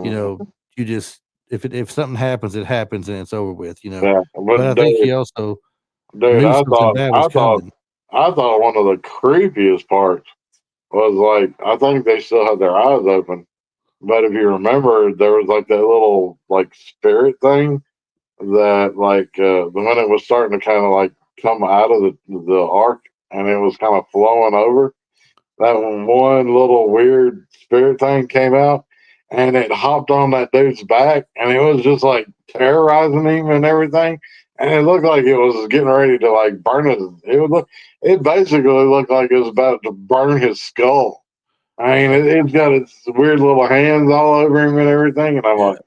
you know, Mhm. you just if something happens, it happens and it's over with. Yeah, But but I think he also dude, knew something bad was coming. I thought one of the creepiest parts was like I think they still had their eyes open, but if you remember, there was like that little like spirit thing that when it was starting to kind of like come out of the arc and it was kind of flowing over. That one little weird spirit thing came out and it hopped on that dude's back and it was just like terrorizing him and everything. And it looked like it was getting ready to like burn his. It basically looked like it was about to burn his skull. I mean, it's got its weird little hands all over him and everything. And I'm Yeah. like,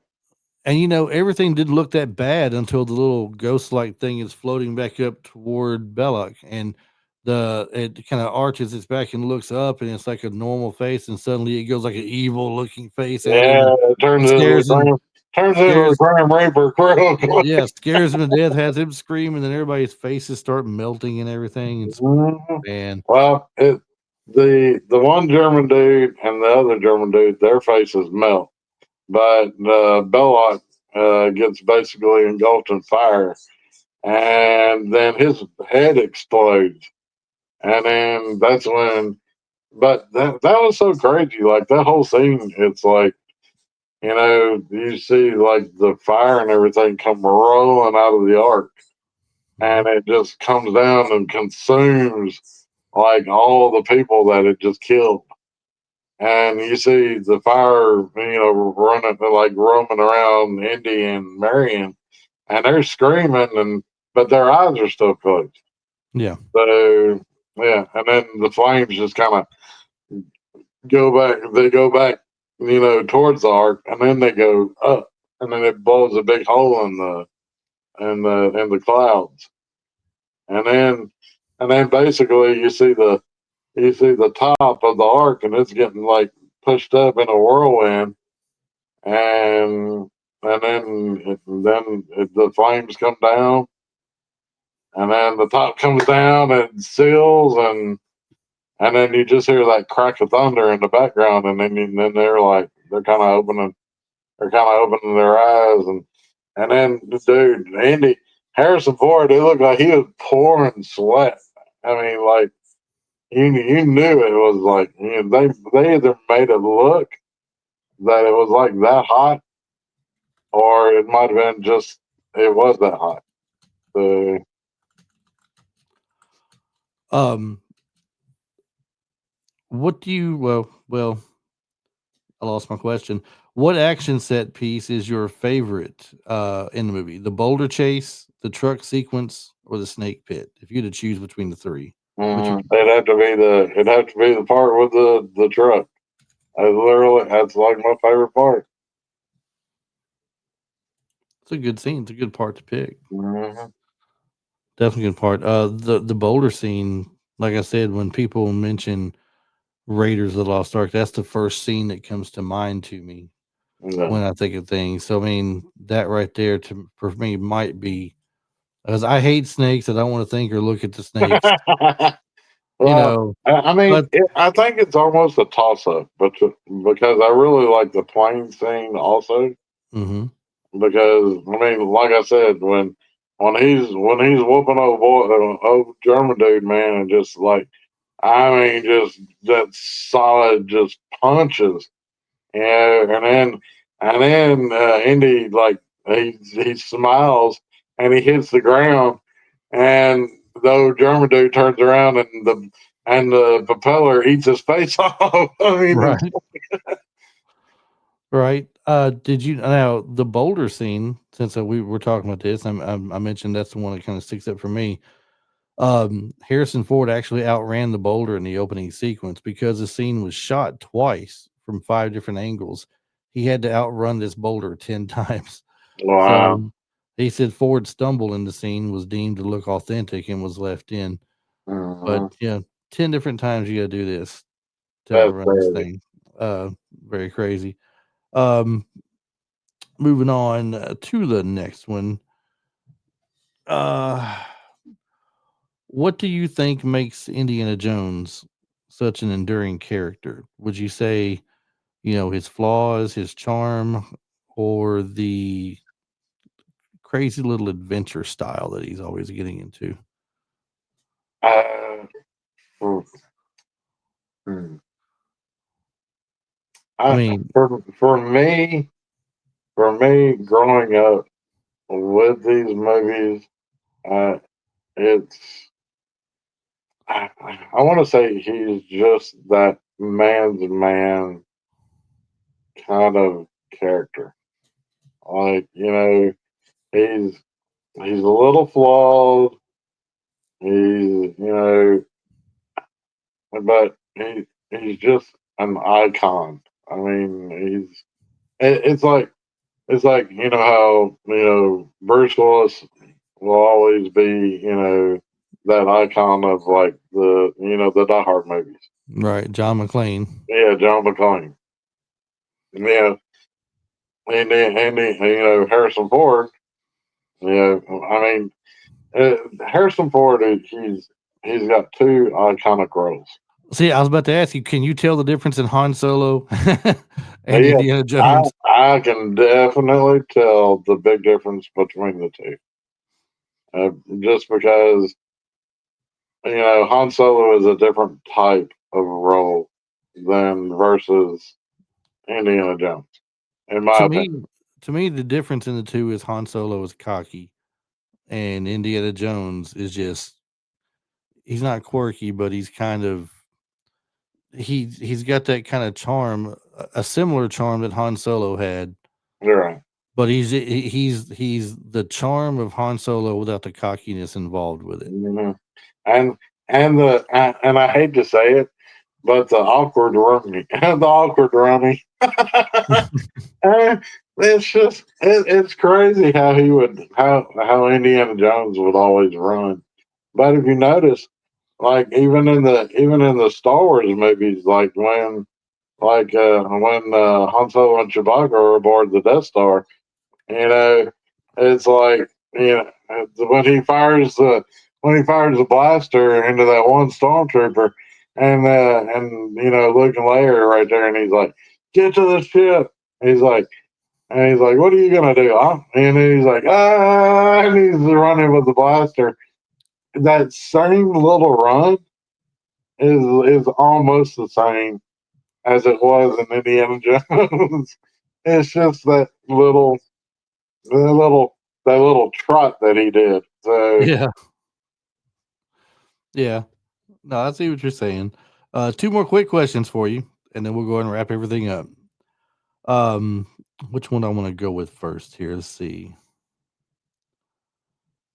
And everything didn't look that bad until the little ghost like thing is floating back up toward Belloc, and it kind of arches its back and looks up, and it's like a normal face, and suddenly it goes like an evil looking face at him, yeah, and it scares him, turns into the scares crime reaper real yeah, quick. scares him to death, has him screaming, and everybody's faces start melting and everything. It's Mhm. man, Well, the one German dude and the other German dude, their faces melt, but Belloc gets basically engulfed in fire, and then his head explodes, and then that's when. But that was so crazy. Like that whole scene, it's like you see like the fire and everything come rolling out of the ark, mhm, and it just comes down and consumes like all the people that it just killed. And you see the fire, running like roaming around Indy and Marion, and they're screaming, and but their eyes are still closed. yeah, So yeah, and then the flames just kind of go back. They go back, towards the ark, and then they go up, and then it blows a big hole in the clouds, and then basically you see the top of the ark, and it's getting like pushed up in a whirlwind, and the flames come down, and then the top comes down and seals, and then you just hear that crack of thunder in the background, and then they're kind of opening their eyes, and then dude Andy Harrison Ford, it looked like he was pouring sweat. I mean, like you knew it was like they either made it look that it was like that hot, or it might have been just it was that hot. So um, what do you I lost my question. What action set piece is your favorite in the movie? The boulder chase, the truck sequence, or the snake pit? If you had to choose between the three, which would you It'd pick? have to be the part with the truck. That's like my favorite part. It's a good scene. It's a good part to pick. Hmm. Definitely a good part. The boulder scene, like I said, when people mention Raiders of the Lost Ark, that's the first scene that comes to mind to me Yeah. when I think of things. So I mean, that right there to for me might be because I hate snakes. I don't want to think or look at the snakes, you Well, know. I mean, But I think it's almost a toss up, but because I really like the plane scene also. mhm, Because I mean, like I said, when he's whooping old German dude, man, and just like I mean, just that solid, just punches, and then Indy like he smiles and he hits the ground, and the old German dude turns around and the propeller eats his face off. I mean, right, right. Did you now the boulder scene? Since we were talking about this, I mentioned that's the one that kind of sticks up for me. Harrison Ford actually outran the boulder in the opening sequence because the scene was shot twice from 5 different angles. He had to outrun this boulder 10 times. wow. So he said Ford's stumble in the scene was deemed to look authentic and was left in. But Mhm. yeah, 10 different times you got to do this to That's outrun this crazy. thing. Very crazy. Um, moving on to the next one. Uh, what do you think makes Indiana Jones such an enduring character? Would you say, his flaws, his charm, or the crazy little adventure style that he's always getting into? Uh, hmm. hmm. I I, mean, for me, growing up with these movies, uh, it's I want to say he's just that man's man kind of character. Like he's he's a little flawed. But he's just an icon. I mean, it's like how Bruce Willis will always be that icon of like the Die Hard movies. right, John McClane. Yeah, John McClane. Yeah, Harrison Ford. Yeah, I mean Harrison Ford. He's got two iconic roles. See, I was about to ask you, can you tell the difference in Han Solo and Yeah, Indiana I Jones? I can definitely tell the big difference between the two. Just because Han Solo is a different type of role than versus Indiana Jones, in my To opinion. me, to me, the difference in the two is Han Solo is cocky, and Indiana Jones is just he's not quirky, but he's kind of he's got that kind of charm, a similar charm that Han Solo had, You're right. but he's the charm of Han Solo without the cockiness involved with it. Hmm. And and I hate to say it, but the awkward rummy, the awkward rummy. It's just it's crazy how how Indiana Jones would always run. But if you notice, like even in the Star Wars movies, like when Han Solo and Chewbacca are aboard the Death Star, you know, it's like when he fires the blaster into that one stormtrooper, and Luke and Leia are right there, and he's like, "Get to the ship." He's like. And he's like, "What are you gonna do?" Huh? And then he's like, "Ah!" And he's running with the blaster. That same little run is almost the same as it was in Indiana Jones. It's just that little, that little trot that he did. So, Yeah, yeah. No, I see what you're saying. Two more quick questions for you, and then we'll go ahead and wrap everything up. Um, which one I want to go with first here? Let's see.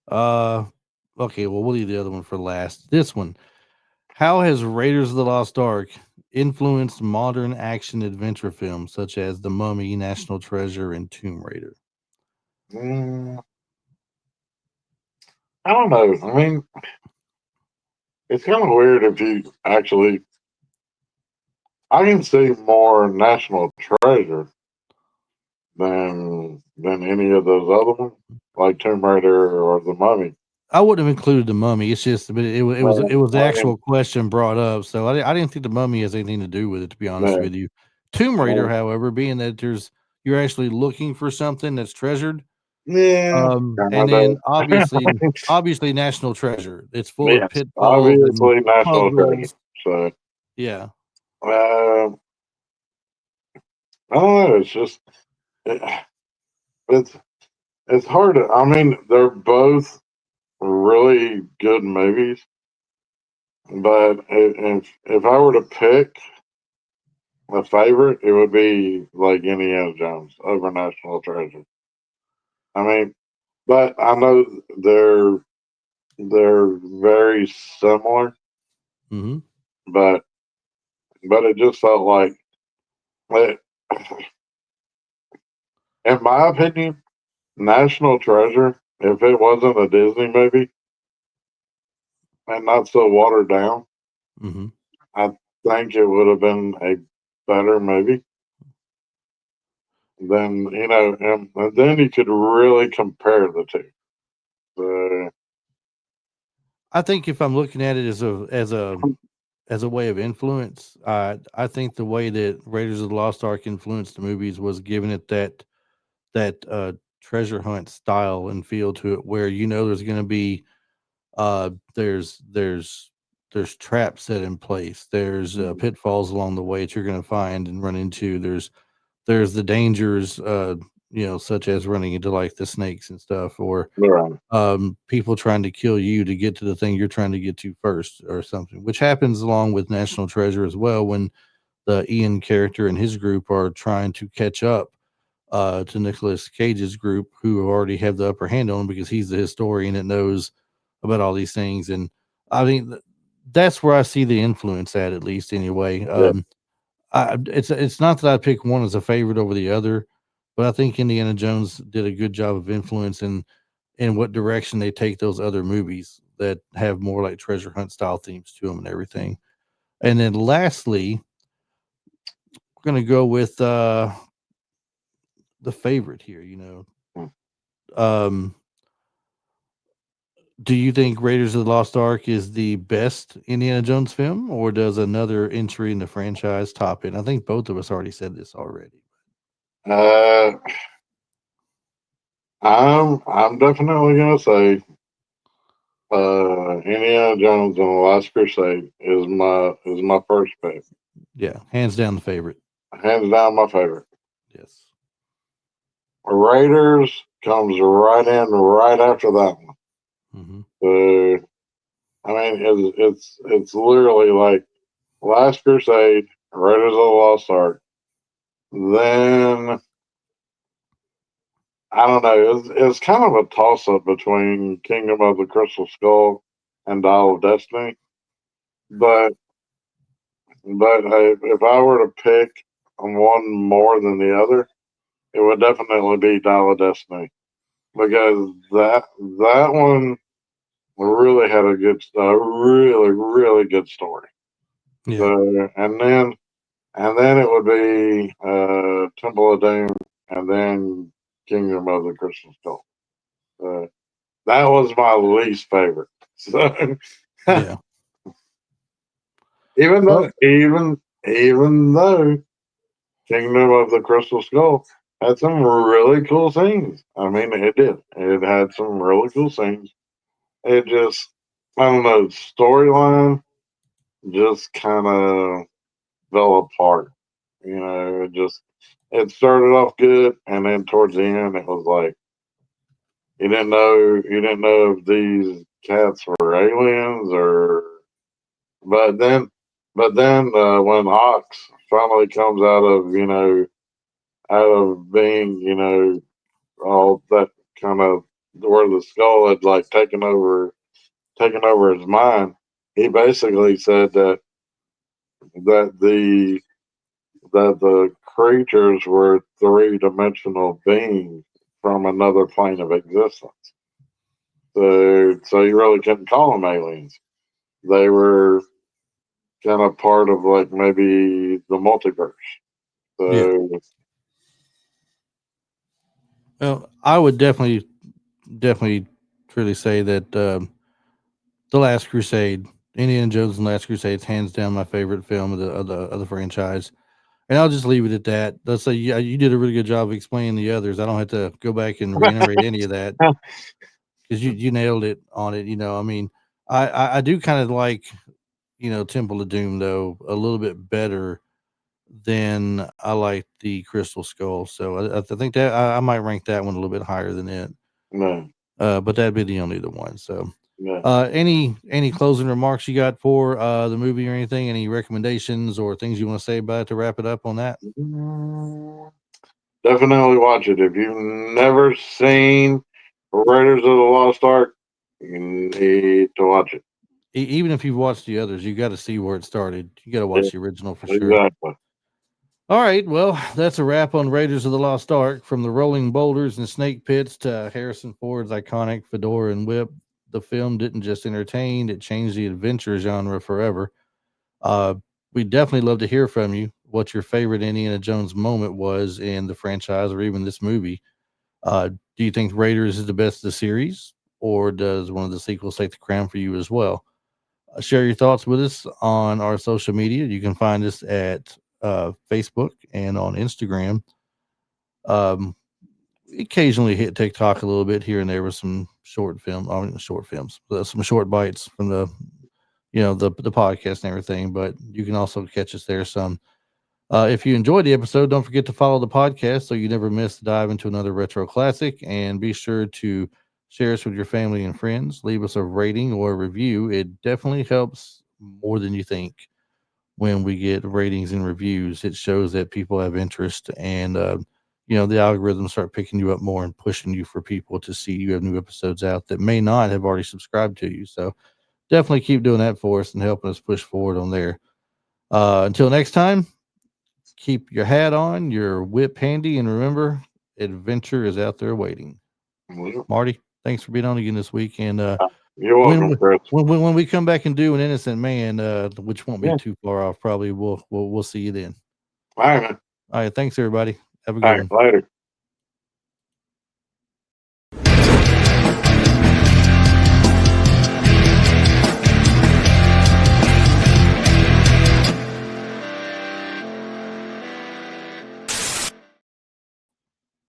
Uh, okay, well, we'll leave the other one for last. This one. How has Raiders of the Lost Ark influenced modern action adventure films such as The Mummy, National Treasure, and Tomb Raider? Mm, I don't know. I mean, it's kind of weird if you actually. I can see more National Treasure than any of those other ones, like Tomb Raider or The Mummy. I wouldn't have included the Mummy. It's just, but it was the I actual mean, question brought up, so I didn't think the Mummy has anything to do with it. To be honest yeah, with you, Tomb Raider, uh, however, being that you're actually looking for something that's treasured, yeah, and kind then of. obviously National Treasure. It's full of Yes, pitfalls and obviously National Treasure. puzzles. So, Yeah. uh, I don't know. It's just it, it's it's hard to. I mean, they're both really good movies, but if I were to pick a favorite, it would be like Indiana Jones over National Treasure. I mean, but I know they're very similar, Hmm. but it just felt like, it, in my opinion, National Treasure, if it wasn't a Disney movie and not so watered down, Hmm. I think it would have been a better movie. Then and then you could really compare the two. So, I think if I'm looking at it as a way of influence, I think the way that Raiders of the Lost Ark influenced the movies was giving it that treasure hunt style and feel to it, where there's going to be uh, there's there's there's traps set in place. There's mm, pitfalls along the way that you're going to find and run into. There's the dangers, such as running into like the snakes and stuff, or right, people trying to kill you to get to the thing you're trying to get to first, or something, which happens along with National Treasure as well when the Ian character and his group are trying to catch up to Nicolas Cage's group, who already have the upper hand on him because he's the historian that knows about all these things. And I mean, that's where I see the influence at least anyway. yeah, It's not that I pick one as a favorite over the other, but I think Indiana Jones did a good job of influence in what direction they take those other movies that have more like treasure hunt style themes to them and everything. And then lastly, we're gonna go with the favorite here. mm. Um, do you think Raiders of the Lost Ark is the best Indiana Jones film, or does another entry in the franchise top it? I think both of us already said this already. uh, I'm definitely gonna say Indiana Jones and the Last Crusade is my first pick, Yeah, hands down the favorite. hands down my favorite. Yes. Raiders comes right in right after that one. Hmm. So I mean, it's literally like Last Crusade, Raiders of the Lost Ark. Then I don't know. It's kind of a toss up between Kingdom of the Crystal Skull and Dial of Destiny. But if I were to pick one more than the other, it would definitely be Dial of Destiny because that one really had a really really good story. Yeah. So and then it would be Temple of Doom, and then Kingdom of the Crystal Skull. Uh, that was my least favorite. So Yeah. even though Well, even though Kingdom of the Crystal Skull had some really cool scenes. I mean, it did. It had some really cool scenes. It just, I don't know, storyline just kind of fell apart. It started off good, and then towards the end, it was like you didn't know if these cats were aliens or. But then, when Ox finally comes out of out of being, all that kind of where the skull had like taken over his mind. He basically said that the that the creatures were three-dimensional beings from another plane of existence. So you really couldn't call them aliens. They were kind of part of like maybe the multiverse. Yeah. So Well, I would definitely truly say that The Last Crusade, Indiana Jones and Last Crusade, is hands down my favorite film of the franchise. And I'll just leave it at that. Let's say yeah, you did a really good job of explaining the others. I don't have to go back and reiterate any of that because you nailed it on it. I mean, I do kind of like Temple of Doom though a little bit better than I like the Crystal Skull. So I think that I might rank that one a little bit higher than it. no, But that'd be the only other one. So, no. any closing remarks you got for the movie or anything? Any recommendations or things you want to say about it to wrap it up on that? Mm, Definitely watch it. If you've never seen Raiders of the Lost Ark, you need to watch it. Even if you've watched the others, you got to see where it started. You got to Yeah, watch the original for sure. exactly. All right, well, that's a wrap on Raiders of the Lost Ark. From the rolling boulders and snake pits to Harrison Ford's iconic fedora and whip, the film didn't just entertain; it changed the adventure genre forever. Uh, we definitely love to hear from you. What your favorite Indiana Jones moment was in the franchise, or even this movie? Do you think Raiders is the best of the series, or does one of the sequels take the crown for you as well? Share your thoughts with us on our social media. You can find us at Facebook and on Instagram. Um, Occasionally hit TikTok a little bit here and there with some short films, some short bites from the podcast and everything. But you can also catch us there some. If you enjoyed the episode, don't forget to follow the podcast so you never miss the dive into another retro classic. And be sure to share us with your family and friends. Leave us a rating or a review. It definitely helps more than you think when we get ratings and reviews. It shows that people have interest and, the algorithms start picking you up more and pushing you for people to see you have new episodes out that may not have already subscribed to you. So definitely keep doing that for us and helping us push forward on there. Until next time, keep your hat on, your whip handy, and remember, adventure is out there waiting. Well, Marty, thanks for being on again this week. And you're when welcome, we, Chris. when we come back and do an Innocent Man, which won't be Yeah. too far off, probably we'll see you then. All right, man. All right, thanks everybody. Have a All good right, one. later.